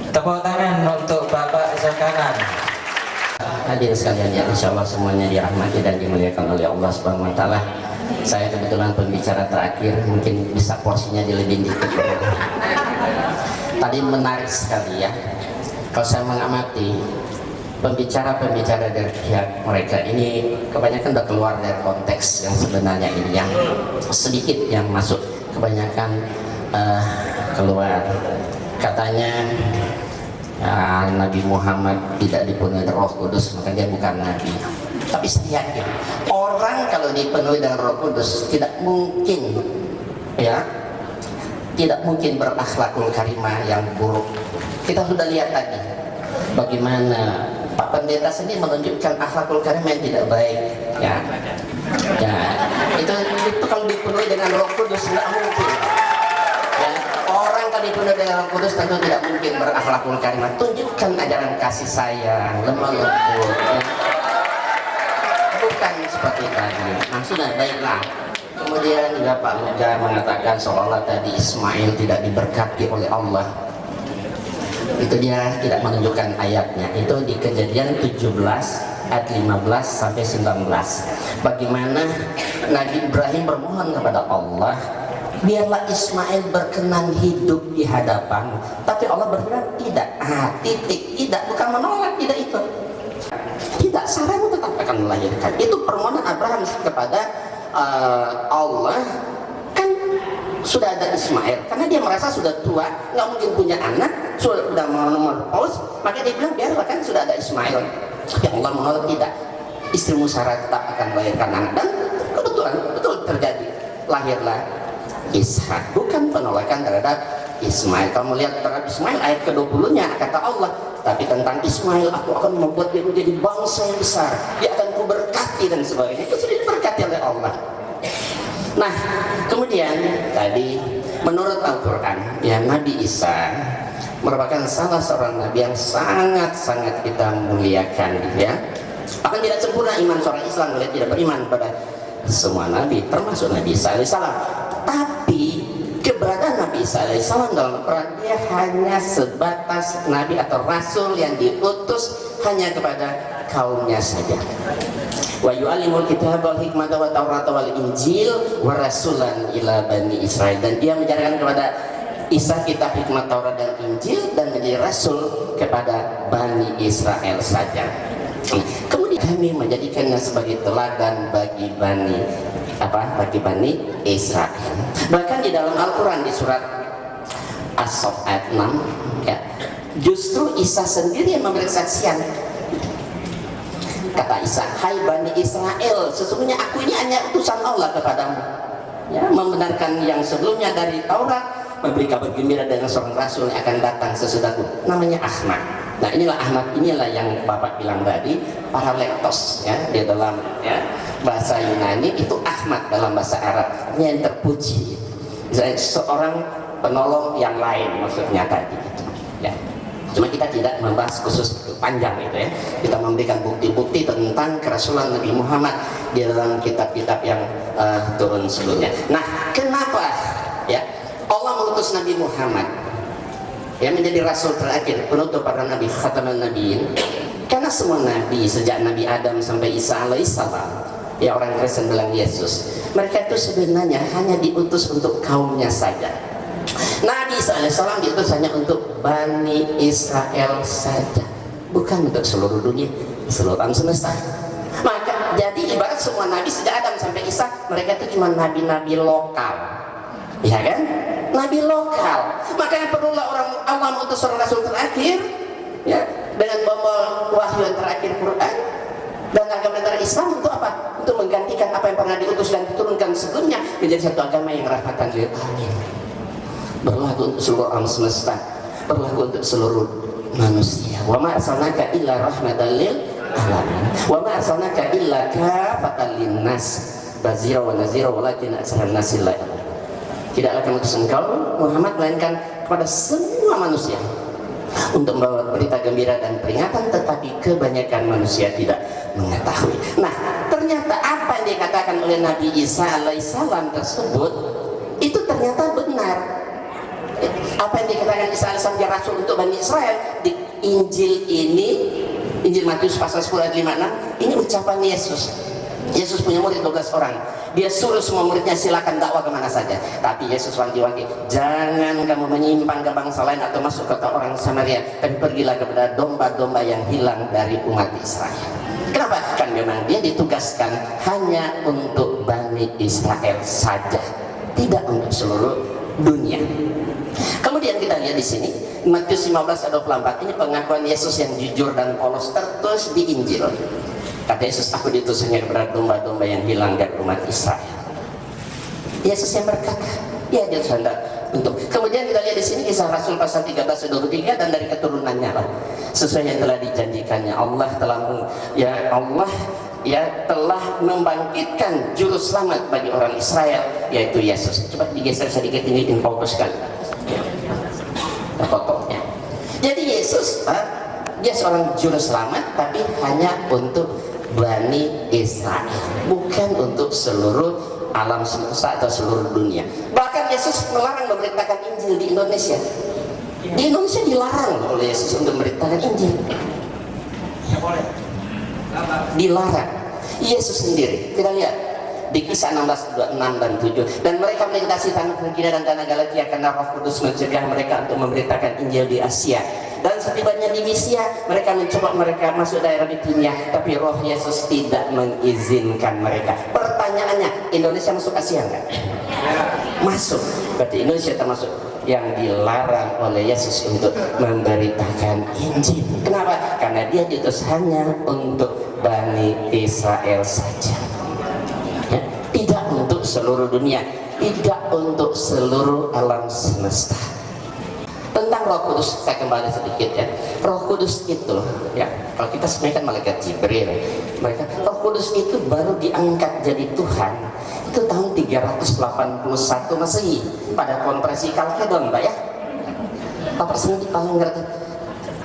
Tepuk tangan untuk Bapak Zakanan. Hadirin sekalian yang insya Allah semuanya dirahmati dan dimuliakan oleh Allah Subhanahu Wa Taala. Saya kebetulan pembicara terakhir, mungkin bisa porsinya dilebihin dikit. Tadi menarik sekali ya. Kalau saya mengamati pembicara-pembicara dari pihak mereka ini kebanyakan udah keluar dari konteks yang sebenarnya ini, yang sedikit yang masuk, kebanyakan keluar. Katanya Nabi Muhammad tidak dipenuhi dengan Roh Kudus, maka dia bukan Nabi. Tapi saya yakin orang kalau dipenuhi dengan Roh Kudus tidak mungkin berakhlakul karimah yang buruk. Kita sudah lihat tadi bagaimana Pak Pendeta sendiri menunjukkan akhlakul karimah yang tidak baik. Itu kalau dipenuhi dengan Roh Kudus tidak mungkin. Orang kalau dipenuhi dengan Roh Kudus tentu tidak mungkin berakhlakul karimah. Tunjukkan ajaran kasih sayang, lemah lembut. Bukan seperti tadi. Nah sudah, baiklah. Kemudian juga Pak Luga mengatakan seolah tadi Ismail tidak diberkati oleh Allah. Itu dia tidak menunjukkan ayatnya. Itu di Kejadian 17 ayat 15 sampai 19. Bagaimana Nabi Ibrahim bermohon kepada Allah, biarlah Ismail berkenan hidup di hadapan. Tapi Allah berfirman tidak. Tidak, bukan menolak, tidak itu. Tidak, Sarahmu tetap akan melahirkan. Itu permohonan Abraham kepada Allah. Kan sudah ada Ismail, karena dia merasa sudah tua, nggak mungkin punya anak, sudah menopause, maka dia bilang biarlah, kan sudah ada Ismail. Tapi Allah menolak, tidak. Istrimu Sarah tetap akan melahirkan anak, dan kebetulan betul terjadi, lahirlah Ishak. Bukan penolakan terhadap Ismail. Kamu lihat terhadap Ismail ayat ke-20-nya kata Allah, tapi tentang Ismail aku akan membuat dia menjadi bangsa yang besar, dia akan kuberkati dan sebagainya. Itu sudah diberkati oleh Allah. Nah kemudian tadi menurut Al-Quran ya, Nabi Isa merupakan salah seorang nabi yang sangat-sangat kita muliakan ya. Akan tidak sempurna iman seorang Islam kalau tidak beriman pada semua nabi, termasuk Nabi Isa alaihissalam. Tapi keberadaan Nabi Isa alaihissalam dalam Al-Quran, dia hanya sebatas nabi atau rasul yang diutus hanya kepada kaumnya saja. Wa yu'allimul kitaba wal hikmata wa tawrata wal injil wa rasulan ila bani Israil. Dan dia mengajarkan kepada Isa kitab, hikmat, Taurat dan Injil, dan menjadi rasul kepada Bani Israel saja. Kemudian kami menjadikannya sebagai teladan bagi Bani Israel. Bahkan di dalam Al-Quran di surat As-Saff ayat 6 ya, justru Isa sendiri yang memberi kesaksian. Kata Isa, hai Bani Israel, sesungguhnya aku ini hanya utusan Allah kepadamu ya, membenarkan yang sebelumnya dari Taurat, memberi kabar gembira dengan seorang rasul yang akan datang sesudahku, namanya Ahmad Nah inilah Ahmad, inilah yang Bapak bilang tadi, paralektos ya, di dalam ya, bahasa Yunani itu Ahmad dalam bahasa Arab, yang terpuji, seorang penolong yang lain maksudnya tadi gitu, ya. Cuma kita tidak membahas khusus panjang itu ya, kita memberikan bukti-bukti tentang kerasulan Nabi Muhammad di dalam kitab-kitab yang turun sebelumnya. Nah kenapa ya Allah mengutus Nabi Muhammad yang menjadi rasul terakhir, penutup para nabi, khataman nabiin? Karena semua nabi sejak Nabi Adam sampai Isa alaihissalam, ya orang Kristen bilang Yesus, mereka itu sebenarnya hanya diutus untuk kaumnya saja. Nabi Isa alaihissalam diutus hanya untuk Bani Israel saja, bukan untuk seluruh dunia, seluruh alam semesta. Maka jadi ibarat semua nabi sejak Adam sampai Isa, mereka itu cuma nabi-nabi lokal, ya kan? Nabi lokal. Makanya perlulah orang Allah mengutus seorang rasul terakhir ya, dengan bawa wahyu yang terakhir Quran dan agama antara Islam untuk apa? Untuk menggantikan apa yang pernah diutus dan diturunkan sebelumnya menjadi satu agama yang rahmatan lil alamin. Berlaku untuk seluruh alam semesta, berlaku untuk seluruh manusia. Wa ma arsalnaka illa rahmatan lil alamin. Wa ma arsalnaka illa kafatan linnas bazira wa nazira walakin aksarun nasi la ya'lamun. Tidaklah kami utus engkau Muhammad melainkan kepada semua manusia untuk membawa berita gembira dan peringatan, tetapi kebanyakan manusia tidak mengetahui. Nah ternyata apa yang dikatakan oleh Nabi Isa alaihissalam tersebut itu ternyata benar. Apa yang dikatakan Isa alaihissalam dia rasul untuk Bani Israel di Injil ini, Injil Matius pasal 10 ayat 56, ini ucapan Yesus. Yesus punya murid 12 orang. Dia suruh semua muridnya silakan dakwah kemana saja. Tapi Yesus wanti-wanti, jangan kamu menyimpang ke bangsa lain atau masuk ke orang Samaria, tapi pergilah kepada domba-domba yang hilang dari umat Israel. Kenapa? Kan memang dia ditugaskan hanya untuk Bani Israel saja, tidak untuk seluruh dunia. Kemudian kita lihat di sini Matius 15 ayat 24, ini pengakuan Yesus yang jujur dan polos tertulis di Injil. Kata Yesus, aku diutus hanya kepada domba-domba yang hilang dari umat Israel. Yesus yang berkata, ya dia hendak untuk. Kemudian kita lihat di sini Kisah Rasul pasal 13 ayat 23, dan dari keturunannya lah sesuai yang telah dijanjikannya Allah telah membangkitkan juru selamat bagi orang Israel, yaitu Yesus. Coba digeser sedikit ini, fokuskan fotonya. Jadi Yesus dia seorang juru selamat, tapi hanya untuk Bani Israel, bukan untuk seluruh alam semesta atau seluruh dunia. Bahkan Yesus melarang memberitakan Injil di Indonesia. Di Indonesia dilarang oleh Yesus untuk memberitakan Injil. Dilarang. Yesus sendiri, kita lihat di Kisah 16, 26 dan 7. Dan mereka melintasi tanah Frigia dan tanah Galatia karena Roh Kudus mencegah mereka untuk memberitakan Injil di Asia. Dan setibanya di Misia, mereka mencoba mereka masuk daerah Bitinia, tapi Roh Yesus tidak mengizinkan mereka. Pertanyaannya, Indonesia masuk Asia enggak? Masuk. Berarti Indonesia termasuk yang dilarang oleh Yesus untuk memberitakan Injil. Kenapa? Karena dia diutus hanya untuk Bani Israel saja. Tidak untuk seluruh dunia, tidak untuk seluruh alam semesta. Tentang Roh Kudus saya kembali sedikit ya. Roh Kudus itu ya, kalau kita sebenarnya kan malaikat Jibril, mereka Roh Kudus itu baru diangkat jadi Tuhan itu tahun 381 Masehi pada konferensi Kalkedon, Pak ya. Bapak sendiri paling ngerti.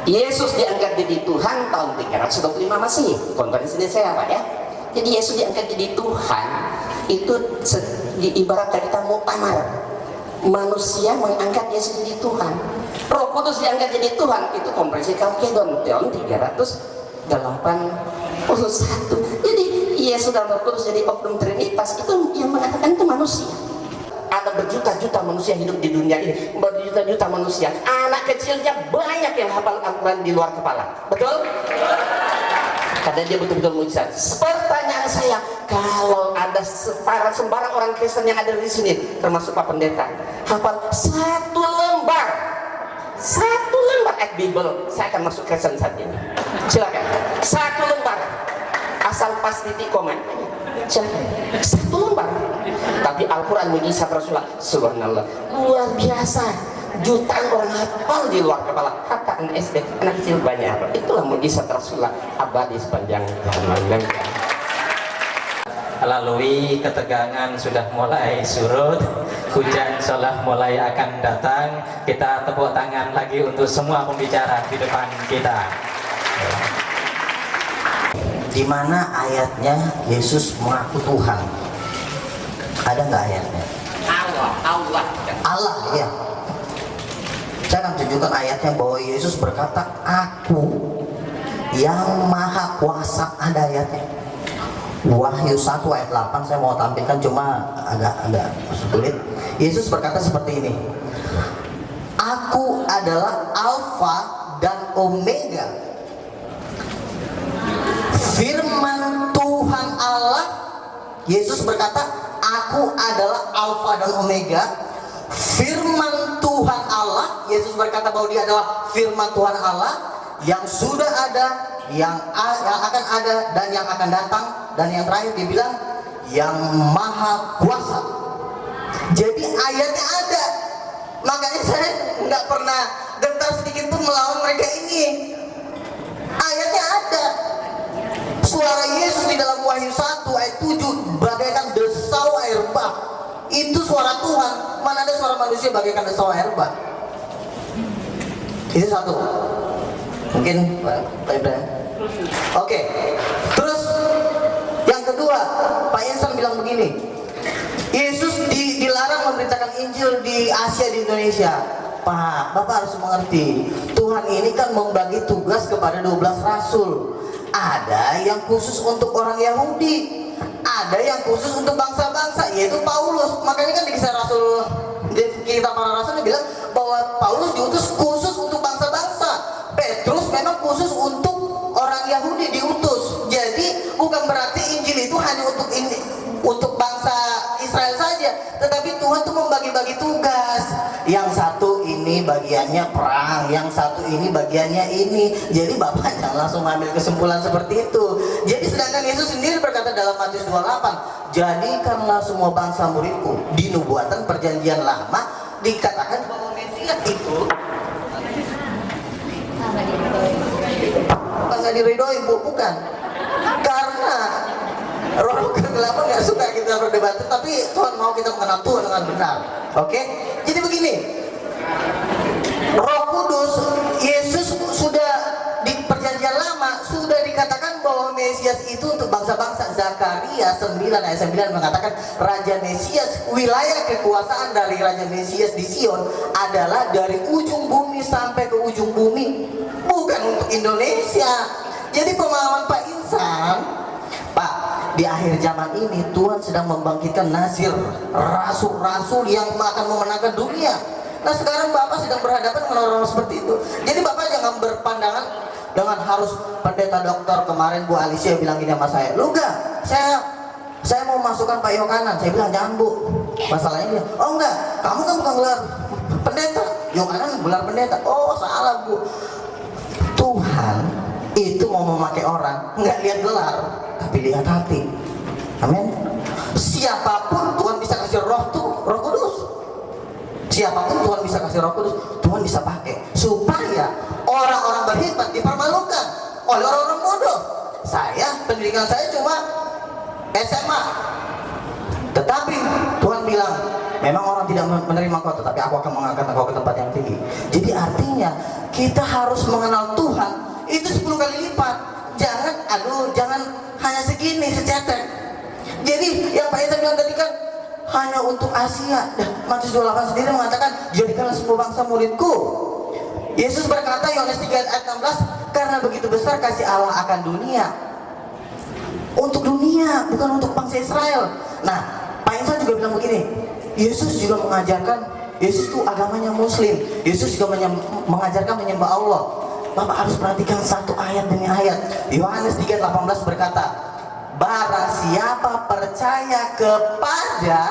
Yesus diangkat jadi Tuhan tahun 325 Masehi, konferensi ini saya Pak ya. Jadi Yesus diangkat jadi Tuhan itu diibaratkan kita muktamar, manusia mengangkat Yesus jadi Tuhan. Roh Kudus diangkat jadi Tuhan itu konferensi Kalkedon tahun 381. Jadi Yesus dan Roh Kudus jadi oknum Trinitas itu yang mengatakan itu manusia. Ada berjuta-juta manusia hidup di dunia ini, berjuta-juta manusia, anak kecilnya banyak yang hafal Al-Quran di luar kepala, betul? Karena dia betul-betul mujizat. Pertanyaan saya, kalau ada sembarang orang Kristen yang ada di sini, termasuk Pak Pendeta, hafal satu lembar ayat Bible, saya akan masuk Kristen saat ini. Silakan, satu lembar, asal pas titik koma. Silakan, satu lembar. Tapi Al-Quran mujizat Rasulullah, subhanallah, luar biasa. jutaan orang hafal di luar kepala. Kata anak SD, anak kecil banyak. Itulah mujizat Rasulullah abadi sepanjang zaman. Lalui ketegangan sudah mulai surut, hujan seolah mulai akan datang. Kita tepuk tangan lagi untuk semua pembicara di depan kita. Di mana ayatnya Yesus mengaku Tuhan? Ada nggak ayatnya? Allah, ya. Saya akan tunjukkan ayatnya bahwa Yesus berkata, Aku yang Maha Kuasa. Ada ayatnya. Wahyu 1 ayat 8 saya mau tampilkan, cuma agak sulit. Yesus berkata seperti ini, Aku adalah Alfa dan Omega, firman Tuhan Allah. Yesus berkata, Aku adalah Alfa dan Omega, firman Tuhan Allah. Yesus berkata bahwa dia adalah firman Tuhan Allah yang sudah ada, yang akan ada, dan yang akan datang. Dan yang terakhir dia bilang yang Maha Kuasa. Jadi ayatnya ada, makanya saya nggak pernah gentar sedikit pun melawan mereka ini. Ayatnya ada. Suara Yesus di dalam Wahyu 1 ayat 7 bagaikan desau air bah. Itu suara Tuhan. Mana ada suara manusia bagaikan desau air bah? Itu satu. Mungkin Pak Ibrahim. Oke. Terus yang kedua, Pak Insan bilang begini, Yesus dilarang memberitakan Injil di Asia, di Indonesia. Pak, Bapak harus mengerti, Tuhan ini kan membagi tugas kepada 12 rasul. Ada yang khusus untuk orang Yahudi, ada yang khusus untuk bangsa-bangsa, yaitu Paulus. Makanya kan di kisah Rasul, kita para rasul bilang bahwa Paulus diutus khusus untuk bangsa-bangsa. Petrus memang khusus untuk orang Yahudi diutus. Jadi bukan berarti Injil itu hanya untuk bangsa Israel saja, tetapi Tuhan tuh membagi-bagi tugas. Yang satu ini bagiannya perang, yang satu ini bagiannya ini. Jadi Bapak jangan langsung ambil kesimpulan seperti itu. Jadi sedangkan Yesus sendiri berkata dalam Matius 28, jadikanlah semua bangsa muridku. Di nubuatan perjanjian lama dikatakan bahwa Mesias itu nggak diridhoi, bukan, karena roh kegelapan nggak suka kita berdebat, tapi Tuhan mau kita mengenal Tuhan dengan benar. Oke? Jadi begini, Roh Kudus, Yesus sudah di perjanjian lama sudah dikatakan bahwa Mesias itu untuk bangsa-bangsa. Zakaria 9 ayat 9 mengatakan Raja Mesias, wilayah kekuasaan dari Raja Mesias di Sion adalah dari ujung bumi sampai ke ujung bumi, bukan untuk Indonesia. Jadi pemahaman Pak Insan, Pak, di akhir zaman ini Tuhan sedang membangkitkan nazir, rasul-rasul yang akan memenangkan dunia. Nah sekarang Bapak sedang berhadapan dengan orang-orang seperti itu. Jadi Bapak jangan berpandangan dengan harus pendeta dokter. Kemarin Bu Alicia bilang gini sama saya, lu enggak, saya mau masukkan Pak Yohanan. Saya bilang jangan Bu, masalahnya dia, oh enggak, kamu kan bukan gelar pendeta, Yohanan gelar pendeta. Oh salah Bu, Tuhan itu mau memakai orang, nggak lihat gelar, tapi lihat hati. Amin. Siapapun Tuhan bisa kasih roh kudus. Siapapun Tuhan bisa kasih roh kudus, Tuhan bisa pakai supaya orang-orang berhikmat dipermalukan oleh orang-orang bodoh. Pendidikan saya cuma SMA, tetapi Tuhan bilang memang orang tidak menerima kau, tetapi aku akan mengangkat kau ke tempat yang tinggi. Jadi artinya kita harus mengenal Tuhan itu 10 kali lipat. Jangan hanya segini secetek. Jadi yang Pak Isa bilang tadi kan hanya untuk Asia. Matius 28 sendiri mengatakan jadikanlah semua bangsa muridku. Yesus berkata Yohanes 3 ayat 16, karena begitu besar kasih Allah akan dunia. Untuk dunia, bukan untuk bangsa Israel. Nah, Pak Insan juga bilang begini, Yesus juga mengajarkan, Yesus itu agamanya Muslim. Yesus juga mengajarkan menyembah Allah. Bapak harus perhatikan satu ayat demi ayat. Yohanes 3:18 berkata, barang siapa percaya kepada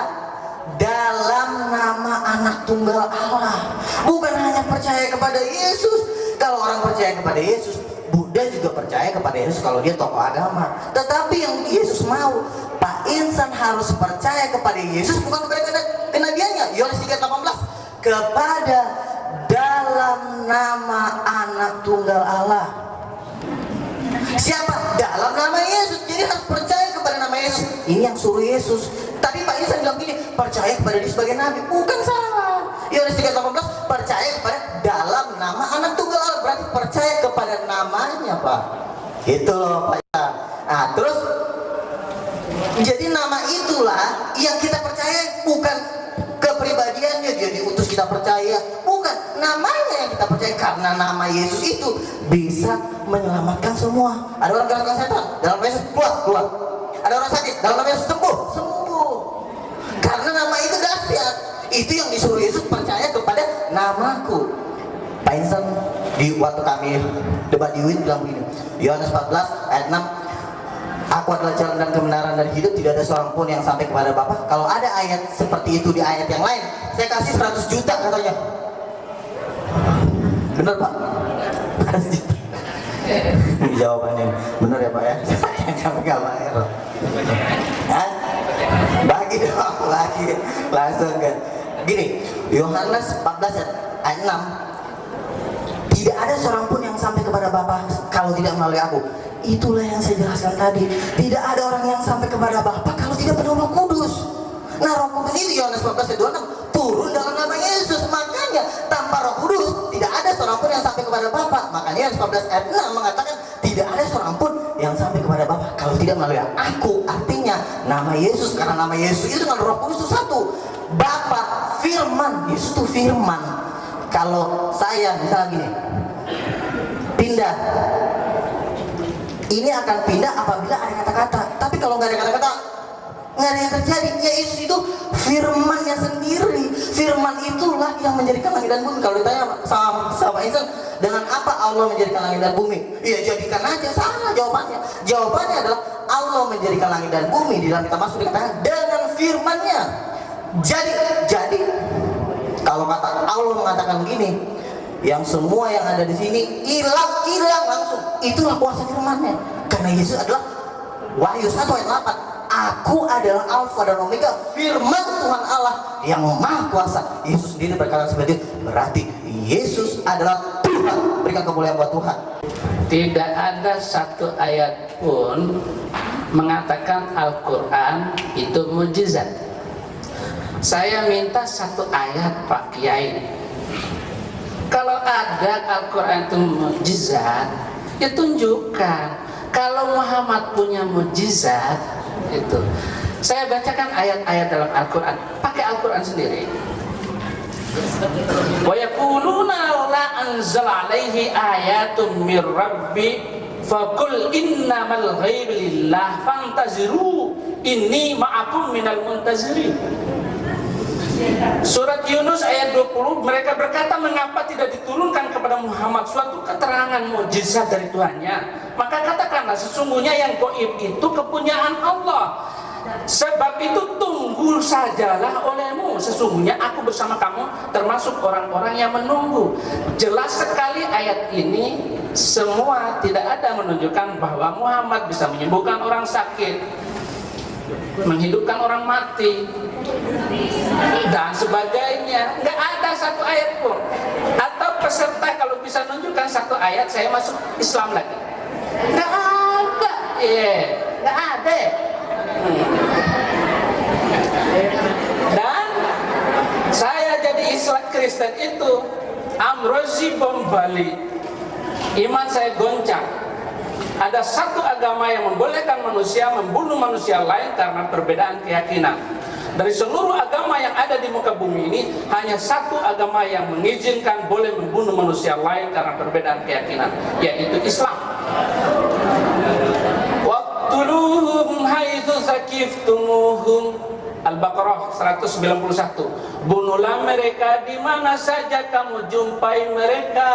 dalam nama anak tunggal Allah, bukan hanya percaya kepada Yesus. Kalau orang percaya kepada Yesus, Buddha juga percaya kepada Yesus kalau dia tokoh agama. Tetapi yang Yesus mau, Pak Insan harus percaya kepada Yesus bukan kepada kenabiannya. Yohanes 3:18, kepada dalam nama anak tunggal Allah. Siapa? Dalam nama Yesus. Jadi harus percaya kepada nama Yesus. Ini yang suruh Yesus. Tapi Pak Isa bilang gini, percaya kepada dia sebagai nabi. Bukan salah. Yohanes 3:18, percaya kepada dalam nama anak tunggal Allah. Berarti percaya kepada namanya, Pak. Itu loh, Pak Isa. Nah, terus jadi nama itulah yang kita percaya, bukan kepribadiannya dia diutus kita percaya, bukan namanya yang kita percaya, karena nama Yesus itu bisa menyelamatkan semua. Ada orang kena setan, dalam nama Yesus keluar. Ada orang sakit, dalam nama Yesus sembuh. Karena nama itu dahsyat. Itu yang disuruh Yesus, percaya kepada namaku. Pak Insan di waktu kami debat di UIN bilang begini, Yohanes 14 ayat 6, aku adalah jalan dan kebenaran dan hidup, tidak ada seorang pun yang sampai kepada Bapa. Kalau ada ayat seperti itu di ayat yang lain, saya kasih 100 juta katanya. Bener Pak? 100 juta. Jawabannya bener ya Pak ya? Sampai gak bayar. Bagi dong, bagi langsung kan. Gini, Yohanes 14 ayat 6, tidak ada seorang pun yang sampai kepada Bapa kalau tidak melalui aku. Itulah yang saya jelaskan tadi. Tidak ada orang yang sampai kepada Bapa kalau tidak penuh Roh Kudus. Nah, Roh Kudus itu Yohanes 14 ayat 26 turun dalam nama Yesus. Makanya tanpa Roh Kudus tidak ada seorang pun yang sampai kepada Bapa. Makanya Yohanes 14 ayat 6 mengatakan tidak ada seorang pun yang sampai kepada Bapa kalau tidak melalui aku. Artinya nama Yesus, karena nama Yesus itu dengan Roh Kudus itu satu. Bapa, firman, Yesus itu firman. Kalau saya misalnya gini, pindah, ini akan pindah apabila ada kata-kata. Tapi kalau nggak ada kata-kata, nggak ada yang terjadi. Ya Yesus itu firmannya sendiri. Firman itulah yang menjadikan langit dan bumi. Kalau ditanya sama Insan, dengan apa Allah menjadikan langit dan bumi? Ya jadikan aja. Salah jawabannya. Jawabannya adalah Allah menjadikan langit dan bumi. Di dalam kitab Mazmur dikatakan dengan firmannya. Jadi kalau kata Allah mengatakan begini, yang semua yang ada di sini hilang langsung. Itulah kuasa firman-Nya. Karena Yesus adalah Wahyu 1 ayat 8. Aku adalah Alfa dan Omega, firman Tuhan Allah yang maha kuasa. Yesus sendiri berkata seperti itu. Berarti Yesus adalah Tuhan. Berikan kemuliaan buat Tuhan. Tidak ada satu ayat pun mengatakan Al-Quran itu mukjizat. Saya minta satu ayat Pak Kiai. Kalau ada Al-Quran itu mukjizat, ya tunjukkan. Kalau Muhammad punya mukjizat, itu saya bacakan ayat-ayat dalam Al-Quran. Pakai Al-Quran sendiri. Wa yaquluna la anzala alaihi ayatun mir rabbi faqul innamal ghaibu lillah fantaziru inni ma'akum minal muntazirin. Surat Yunus ayat 20, mereka berkata, mengapa tidak diturunkan kepada Muhammad suatu keterangan mukjizat dari Tuhannya? Maka katakanlah, sesungguhnya yang gaib itu kepunyaan Allah. Sebab itu tunggu sajalah olehmu, sesungguhnya aku bersama kamu termasuk orang-orang yang menunggu. Jelas sekali ayat ini semua tidak ada menunjukkan bahwa Muhammad bisa menyembuhkan orang sakit, menghidupkan orang mati dan sebagainya. Nggak ada satu ayat pun. Atau peserta kalau bisa menunjukkan satu ayat, saya masuk Islam lagi. Nggak ada. Nggak ada. Dan saya jadi Islam Kristen itu Amrozi bom Bali, iman saya goncang. Ada satu agama yang membolehkan manusia membunuh manusia lain karena perbedaan keyakinan. Dari seluruh agama yang ada di muka bumi ini, hanya satu agama yang mengizinkan boleh membunuh manusia lain karena perbedaan keyakinan, yaitu Islam. Waqtuluhum haitsu saqiftumuhum. Al-Baqarah 191. Bunuhlah mereka di mana saja kamu jumpai mereka.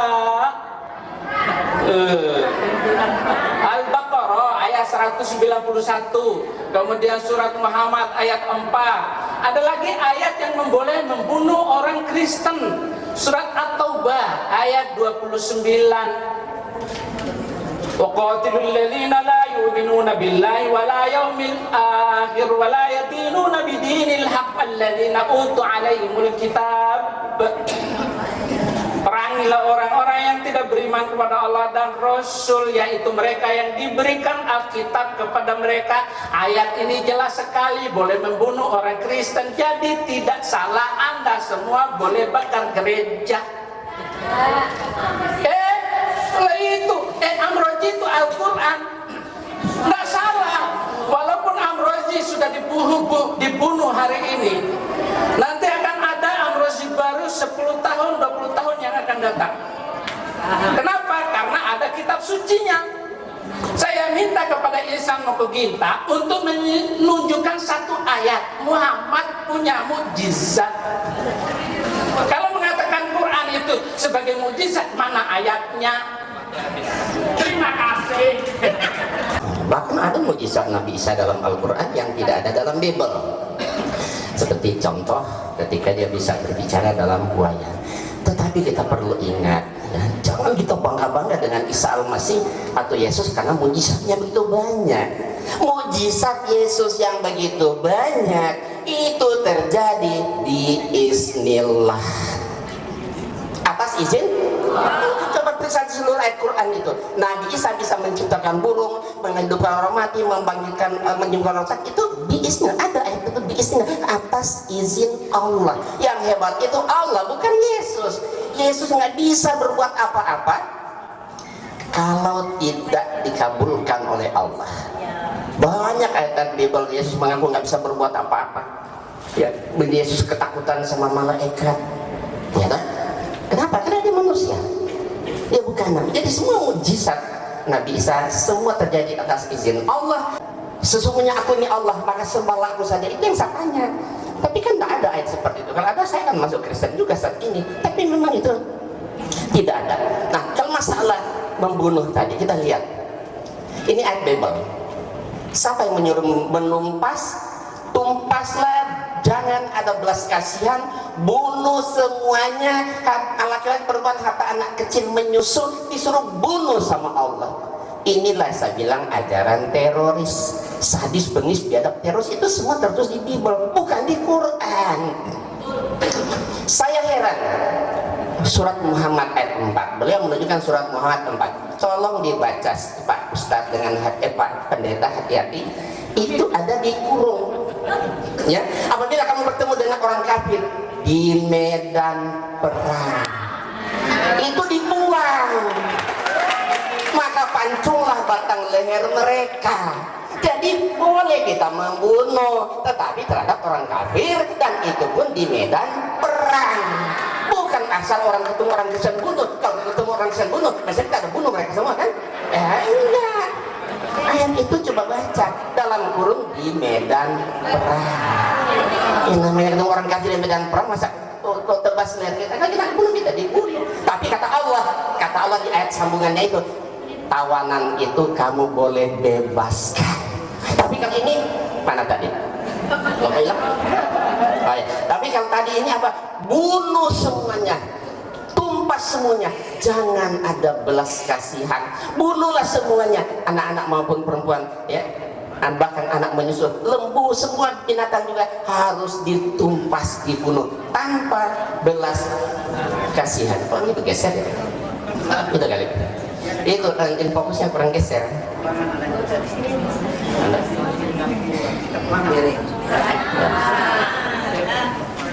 Al-Baqarah ayat 191. Kemudian surat Muhammad ayat 4. Ada lagi ayat yang memboleh membunuh orang Kristen. Surat At-Taubah ayat 29. وَقَاتِلُوا الَّذِينَ لَا يُؤْمِنُونَ بِاللَّهِ وَلَا يَوْمِ الْآخِرِ وَلَا يَدِينُونَ بِدِينِ الْحَقِّ الَّذِينَ أُوتُوا عَلَيْهِمُ الْكِتَابَ Perangilah orang-orang yang tidak beriman kepada Allah dan Rasul, yaitu mereka yang diberikan Alkitab kepada mereka. Ayat ini jelas sekali boleh membunuh orang Kristen. Jadi tidak salah, Anda semua boleh bakar gereja. Itu Amrozi itu Al-Quran, nggak salah. Walaupun Amrozi sudah dibunuh hari ini, nanti akan ada Amrozi baru 10 tahun, 20 tahun yang akan datang. Kenapa? Karena ada kitab sucinya. Saya minta kepada Ihsan Mokoginta untuk menunjukkan satu ayat Muhammad punya mukjizat. Kalau mengatakan Quran itu sebagai mukjizat, mana ayatnya? Terima kasih. Bahkan ada mukjizat Nabi Isa dalam Al-Quran yang tidak ada dalam Bible. Seperti contoh ketika dia bisa berbicara dalam buaya. Tetapi kita perlu ingat, ya, jangan kita bangga-bangga dengan Isa Al-Masih atau Yesus karena mukjizatnya begitu banyak. Mukjizat Yesus yang begitu banyak itu terjadi di Isnillah. Atas izin? Coba periksa seluruh ayat Quran itu. Nabi Isa bisa menciptakan burung, menghidupkan orang mati, membangkitkan, menyembuhkan orang sakit. Itu biiznillah, ada ayat itu biiznillah, atas izin Allah. Yang hebat itu Allah, bukan Yesus. Yesus nggak bisa berbuat apa-apa kalau tidak dikabulkan oleh Allah. Banyak ayat Bible Yesus mengaku nggak bisa berbuat apa-apa. Ya, Yesus ketakutan sama malaikat. Ya kan? Kenapa? Karena dia manusia. Dia bukan Nabi. Jadi semua mukjizat Nabi Isa semua terjadi atas izin Allah. Sesungguhnya aku ini Allah, maka sembahlah aku saja. Itu yang saya tanya. Tapi kan tidak ada ayat seperti itu. Kalau ada, saya kan masuk Kristen juga saat ini. Tapi memang itu tidak ada. Nah, kalau masalah membunuh tadi, kita lihat. Ini ayat Bible. Siapa yang menyuruh menumpas? Tumpaslah, jangan ada belas kasihan, bunuh semuanya. Laki-laki, perempuan, harta, anak kecil menyusul, disuruh bunuh sama Allah. Inilah saya bilang ajaran teroris, sadis, bengis, biadab. Teroris itu semua tertulis di Bible, bukan di Quran. Saya heran. Surat Muhammad ayat 4, beliau menunjukkan surat Muhammad 4. Tolong dibaca Pak Ustadz dengan Pak Pendeta, hati-hati. Itu ada di kurung. Ya, apabila kamu bertemu dengan orang kafir di medan perang, itu dibuang, maka pancunglah batang leher mereka. Jadi boleh kita membunuh, tetapi terhadap orang kafir, dan itu pun di medan perang. Bukan asal orang ketemu orang Kristen bunuh. Kalau ketemu orang Kristen bunuh, masa kita ada bunuh mereka semua kan? Enggak. Ayat itu coba baca dalam kurung di medan perang. Yang namanya ketemu orang kafir di medan perang, masa tebas leher kita? Kan kita bunuh, kita dibunuh. Tapi kata Allah di ayat sambungannya itu, tawanan itu kamu boleh bebaskan. Tapi kalau ini mana tadi? Lo bilang? Oh, ya. Tapi kalau tadi ini apa? Bunuh semuanya, tumpas semuanya, jangan ada belas kasihan, bunuhlah semuanya, anak-anak maupun perempuan, ya, bahkan anak menyusul, lembu, semua binatang juga harus ditumpas, dibunuh tanpa belas kasihan. Oh, ini bergeser ya? Itu kali. Itu fokusnya kurang geser.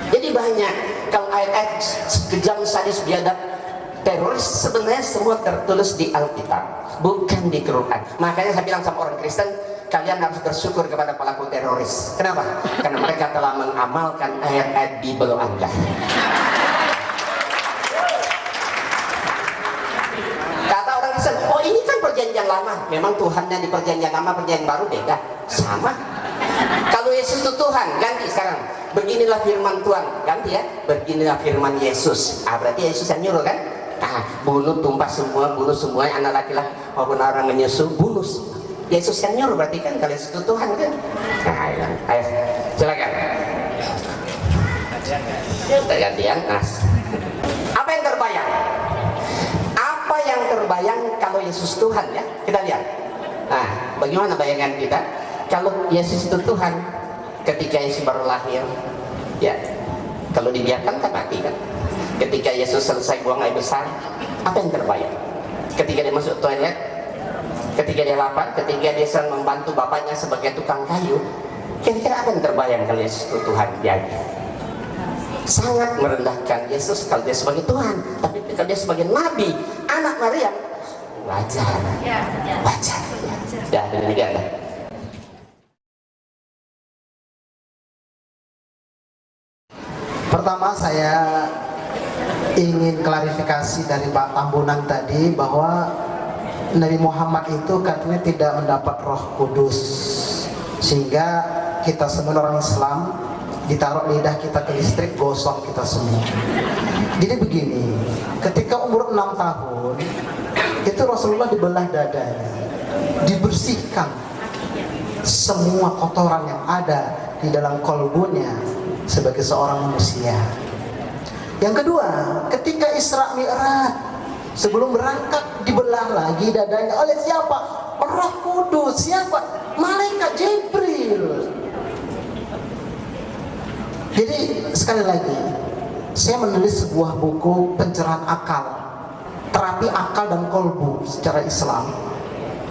Jadi banyak kalau ayat-ayat kejam, sadis, biadab, teroris sebenarnya semua tertulis di Alkitab, bukan di Quran. Makanya saya bilang sama orang Kristen, kalian harus bersyukur kepada pelaku teroris. Kenapa? Karena mereka telah mengamalkan ayat-ayat Bible Anda. Kata orang Kristen, oh ini kan perjanjian lama. Memang Tuhannya di perjanjian lama, perjanjian baru beda. Sama. Kalau Yesus itu Tuhan, ganti sekarang. Beginilah firman Tuhan, ganti ya. Beginilah firman Yesus. Berarti Yesus yang nyuruh kan? Bunuh, tumpas semua, bunuh semua anak laki-laki maupun orang menyusul, bunuh. Yesus yang nyuruh berarti kan, kalau Yesus itu Tuhan kan? Ayo, silakan. Kita gantian. Apa yang terbayang? Apa yang terbayang kalau Yesus Tuhan ya? Kita lihat. Bagaimana bayangan kita? Kalau Yesus itu Tuhan, ketika Yesus baru lahir, ya, kalau dibiarkan kan mati kan? Ketika Yesus selesai buang air besar, apa yang terbayang? Ketika dia masuk toilet, ketika dia lapar, ketika dia sedang membantu bapaknya sebagai tukang kayu, kira-kira apa yang terbayang kalau Yesus itu Tuhan dia? Sangat merendahkan Yesus kalau dia sebagai Tuhan, tapi kalau dia sebagai Nabi, anak Maryam, wajar, wajar. Ya, demikian. Pertama saya ingin klarifikasi dari Pak Tambunan tadi bahwa Nabi Muhammad itu katanya tidak mendapat Roh Kudus, sehingga kita semua orang Islam ditaruh lidah kita ke listrik, gosong kita semua. Jadi begini, ketika umur 6 tahun itu Rasulullah dibelah dadanya, dibersihkan semua kotoran yang ada di dalam kolbunya sebagai seorang manusia. Yang kedua, ketika Isra Mi'raj, sebelum berangkat dibelah lagi dadanya oleh siapa? Roh Kudus. Siapa? Malaikat Jibril. Jadi sekali lagi, saya menulis sebuah buku pencerahan akal, terapi akal dan kolbu secara Islam.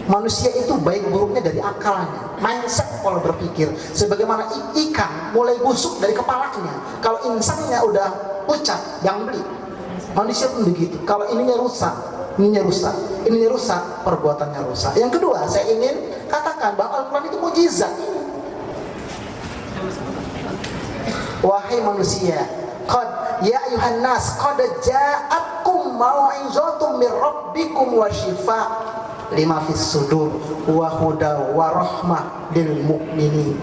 Manusia itu baik buruknya dari akalnya, mindset pola berpikir. Sebagaimana ikan mulai busuk dari kepalanya, kalau insannya udah pucat, jangan beli. Manusia pun begitu. Kalau ininya rusak, ininya rusak, perbuatannya rusak. Yang kedua, saya ingin katakan bahwa Al-Quran itu mukjizat. Wahai manusia, ya ayuhan nas, qad ja'atkum mau'izatum min rabbikum wa shifa' lima fis sudur wa huda wa rahmah lil mu'minin.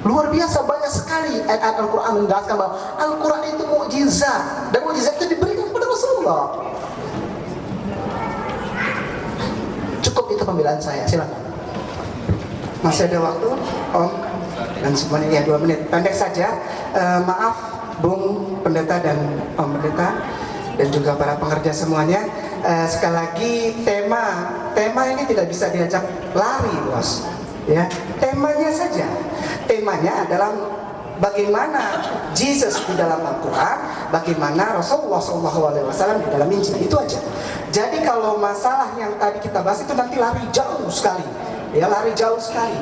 Luar biasa banyak sekali ayat Al-Quran menjelaskan bahwa Al-Quran itu mukjizat, dan mukjizat itu diberikan kepada Rasulullah. Cukup itu pembelaan saya, silakan. Masih ada waktu, Om dan semuanya, ya 2 menit, pendek saja. Maaf Bung Pendeta dan Om Pendeta dan juga para pengerja semuanya. Sekali lagi tema ini tidak bisa diajak lari, bos. Ya, temanya saja. Temanya adalah bagaimana Jesus di dalam Al-Quran, bagaimana Rasulullah SAW di dalam Injil, itu aja. Jadi kalau masalah yang tadi kita bahas itu nanti lari jauh sekali. Ya, lari jauh sekali.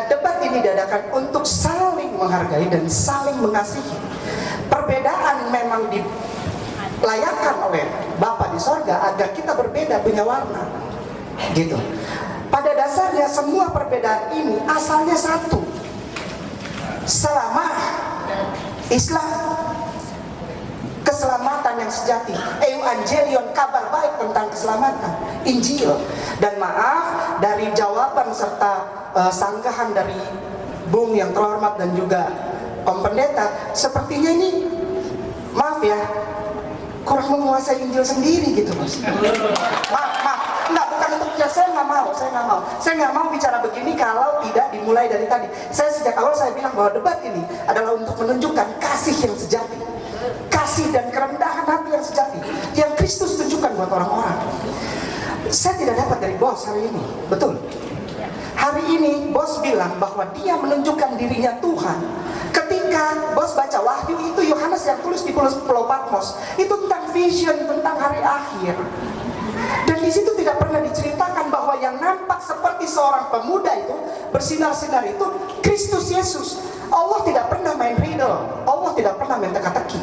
Debat ini diadakan untuk saling menghargai dan saling mengasihi. Perbedaan memang dilayakkan oleh Bapa di sorga agar kita berbeda punya warna, gitu. Pada dasarnya semua perbedaan ini asalnya satu, selamat Islam, keselamatan yang sejati, Evangelion, kabar baik tentang keselamatan, Injil. Dan maaf, dari jawaban serta sanggahan dari Bung yang terhormat dan juga Om Pendeta, sepertinya ini, maaf ya, kurang menguasai Injil sendiri gitu, Mas. Maaf, enggak, bukan untuk ya, saya nggak mau bicara begini kalau tidak dimulai dari tadi. Saya sejak awal saya bilang bahwa debat ini adalah untuk menunjukkan kasih yang sejati, kasih dan kerendahan hati yang sejati yang Kristus tunjukkan buat orang-orang. Saya tidak dapat dari bos hari ini, betul. Hari ini bos bilang bahwa dia menunjukkan dirinya Tuhan. Ketika bos baca Wahyu itu, Yohanes yang tulis di Pulau Patmos, itu tentang vision, tentang hari akhir. Dan di situ tidak pernah diceritakan bahwa yang nampak seperti seorang pemuda itu, bersinar-sinar itu, Kristus Yesus. Allah tidak pernah main riddle, Allah tidak pernah main teka-teki.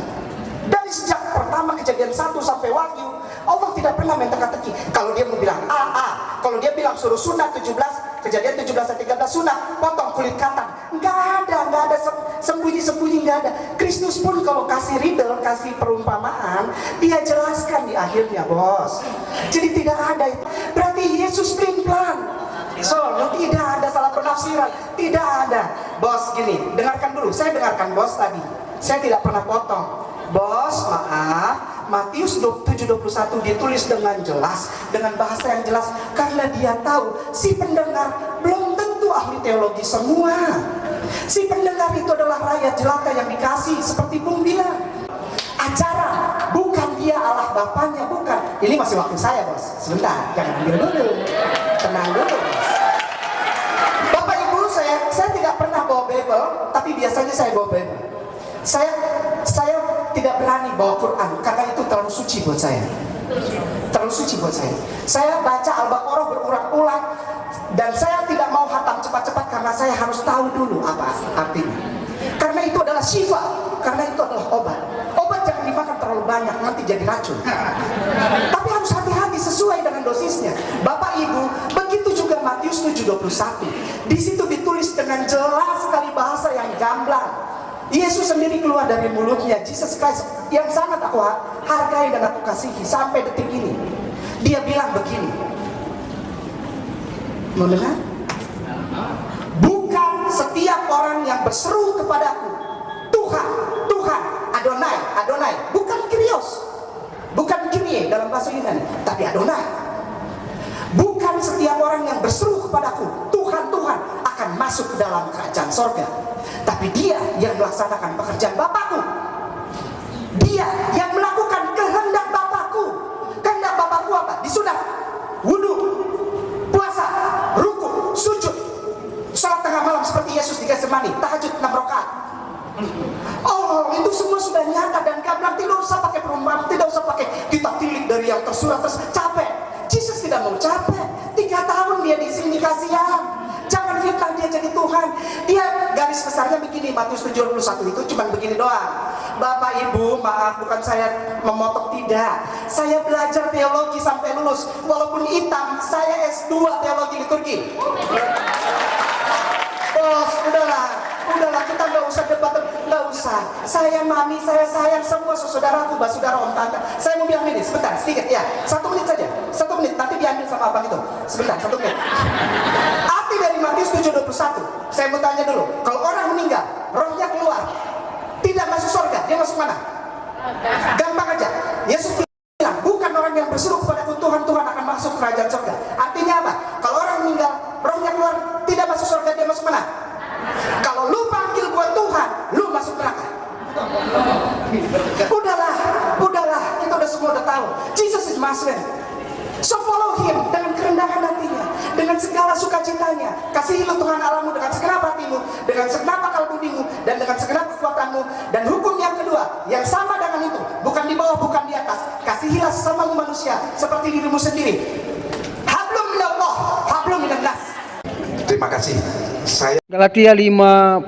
Dari sejak pertama kejadian 1 sampai Wahyu, Allah tidak pernah main teka-teki. Kalau dia mau bilang A, kalau dia bilang suruh sunat 17, kejadian 17-13 sunat, potong kulit katan, nggak ada sembunyi-sembunyi, nggak ada. Kristus pun kalau kasih riddle, kasih perumpamaan, dia jelaskan di akhirnya, bos. Jadi tidak ada itu. Berarti Yesus plan-plan. So, tidak ada salah penafsiran, tidak ada. Bos, gini, dengarkan dulu. Saya dengarkan bos tadi. Saya tidak pernah potong. Bos, maaf, Matius 7:21 ditulis dengan jelas, dengan bahasa yang jelas, karena dia tahu si pendengar belum tentu ahli teologi semua. Si pendengar itu adalah rakyat jelata yang dikasih, seperti Bung bilang. Acara, bukan dia Allah Bapaknya, bukan. Ini masih waktu saya, bos. Sebentar, jangan ambil dulu. Tenang dulu, bos. Bapak Ibu, saya tidak pernah bawa Bible, tapi biasanya saya bawa Bible. Saya tidak berani bawa Quran karena itu terlalu suci buat saya. Terlalu suci buat saya. Saya baca Al-Baqarah berulang-ulang dan saya tidak mau hatam cepat-cepat karena saya harus tahu dulu apa artinya. Karena itu adalah syifa, karena itu adalah obat. Obat jangan dimakan terlalu banyak, nanti jadi racun. Tapi harus hati-hati sesuai dengan dosisnya. Bapak Ibu, begitu juga Matius 7:21. Di situ ditulis dengan jelas sekali bahasa yang gamblang. Yesus sendiri keluar dari mulutnya, Jesus Christ yang sangat aku hargai dan aku kasihi sampai detik ini. Dia bilang begini. Mau dengar? Bukan setiap orang yang berseru kepadaku, Tuhan, Tuhan, Adonai, Adonai, bukan Kyrios, bukan Kyrie dalam bahasa Yunani, tapi Adonai. Bukan setiap orang yang berseru kepadaku, Tuhan, Tuhan, akan masuk ke dalam kerajaan sorga, tapi dia yang melaksanakan pekerjaan Bapakku. Dia yang melakukan kehendak Bapakku. Kehendak Bapakku apa? Disunat, wudhu, puasa, ruku, sujud, salat tengah malam seperti Yesus di Getsemani, tahajud 6 rakaat. Oh, itu semua sudah nyata dan gamblang. Tidak usah pakai perumpamaan, tidak usah pakai kita tilik dari yang tersurat terus capek. Jesus tidak mau capek. 3 tahun dia di sini, kasihan. Jangan fitnah dia jadi Tuhan. Dia garis besarnya begini, Matius 7:21 itu cuma begini doang. Bapak Ibu, maaf, bukan saya memotok, tidak. Saya belajar teologi sampai lulus. Walaupun hitam, saya S2 teologi liturgi. Bos, udahlah, kita nggak usah debat, nggak usah. Saya mami, saya sayang semua saudaraku, saudara om tante. Saya mau bilang ini, sebentar, sedikit ya, 1 menit saja, 1 menit, nanti diambil sama abang itu. Sebentar, 1 menit. Arti dari Matius 7:21, saya mau tanya dulu, kalau orang meninggal, rohnya keluar, tidak masuk surga, dia masuk mana? Gampang aja. Yesus bilang, bukan orang yang berseru kepadaku Tuhan, Tuhan akan masuk kerajaan surga. Artinya apa? Kalau orang meninggal, rohnya keluar, tidak masuk surga, dia masuk mana? Kalau lu panggil gua Tuhan, lu masuk neraka. Udahlah, kita udah semua udah tahu. Jesus is Master. So follow him dengan kerendahan hatinya, dengan segala sukacitanya. Kasihilah Tuhan Allahmu dengan segenap hatimu, dengan segenap akal budimu, dan dengan segenap kekuatanmu. Dan hukum yang kedua, yang sama dengan itu, bukan di bawah, bukan di atas. Kasihilah sesamamu manusia seperti dirimu sendiri. Hablum minallah, hablum minannas. Terima kasih. Saya Galatia 5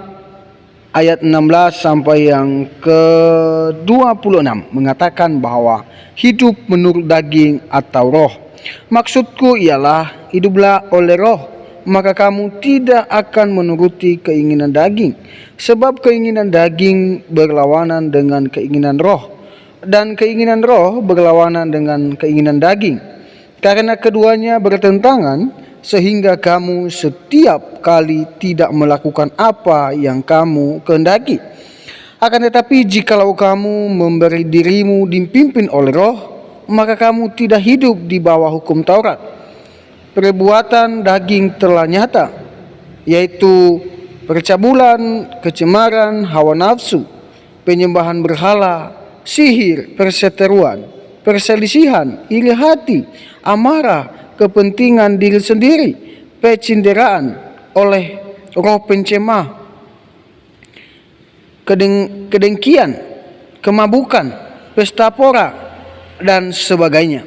ayat 16 sampai yang ke-26 mengatakan bahwa hidup menurut daging atau roh. Maksudku ialah hiduplah oleh roh, maka kamu tidak akan menuruti keinginan daging. Sebab keinginan daging berlawanan dengan keinginan roh, dan keinginan roh berlawanan dengan keinginan daging. Karena keduanya bertentangan, sehingga kamu setiap kali tidak melakukan apa yang kamu kehendaki. Akan tetapi jikalau kamu memberi dirimu dipimpin oleh roh, maka kamu tidak hidup di bawah hukum Taurat. Perbuatan daging telah nyata, yaitu percabulan, kecemaran, hawa nafsu, penyembahan berhala, sihir, perseteruan, perselisihan, iri hati, amarah, kepentingan diri sendiri, pecinderaan oleh roh pencemah, kedengkian, kemabukan, pesta pora, dan sebagainya.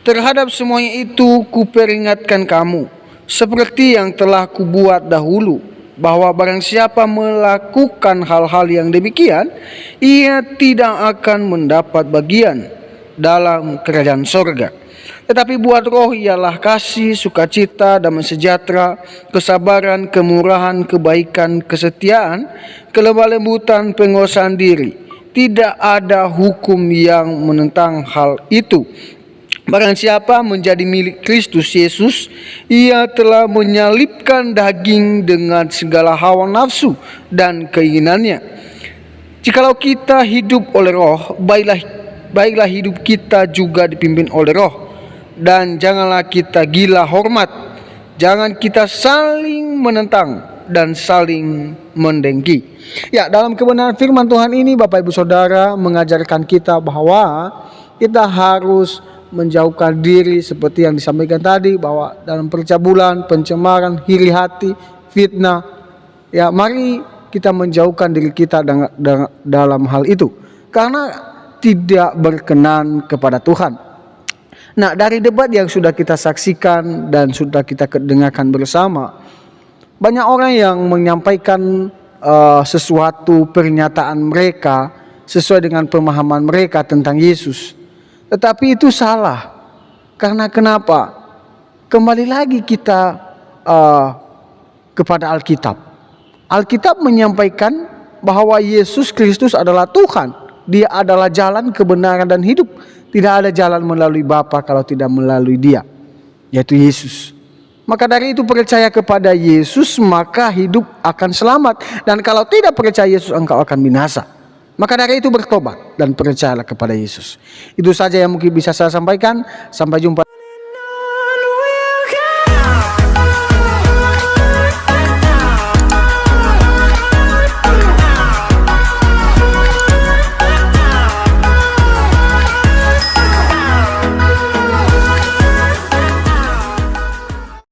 Terhadap semuanya itu kuperingatkan kamu, seperti yang telah kubuat dahulu, bahwa barang siapa melakukan hal-hal yang demikian, ia tidak akan mendapat bagian dalam kerajaan sorga. Tetapi buat roh ialah kasih, sukacita, damai sejahtera, kesabaran, kemurahan, kebaikan, kesetiaan, kelemah lembutan, penguasaan diri. Tidak ada hukum yang menentang hal itu. Barang siapa menjadi milik Kristus Yesus, ia telah menyalibkan daging dengan segala hawa nafsu dan keinginannya. Jikalau kita hidup oleh roh, baiklah hidup kita juga dipimpin oleh roh. Dan janganlah kita gila hormat, jangan kita saling menentang dan saling mendengki. Ya, dalam kebenaran firman Tuhan ini Bapak Ibu Saudara mengajarkan kita bahwa kita harus menjauhkan diri seperti yang disampaikan tadi, bahwa dalam percabulan, pencemaran, iri hati, fitnah, ya mari kita menjauhkan diri kita dalam hal itu. karena tidak berkenan kepada Tuhan. Nah, dari debat yang sudah kita saksikan dan sudah kita dengarkan bersama, banyak orang yang menyampaikan sesuatu pernyataan mereka sesuai dengan pemahaman mereka tentang Yesus. Tetapi itu salah. Karena kenapa? Kembali lagi kita kepada Alkitab. Alkitab menyampaikan bahwa Yesus Kristus adalah Tuhan. Dia adalah jalan, kebenaran, dan hidup. Tidak ada jalan melalui Bapa kalau tidak melalui Dia, yaitu Yesus. Maka dari itu percaya kepada Yesus, maka hidup akan selamat. Dan kalau tidak percaya Yesus, engkau akan binasa. Maka dari itu bertobat dan percayalah kepada Yesus. Itu saja yang mungkin bisa saya sampaikan. Sampai jumpa.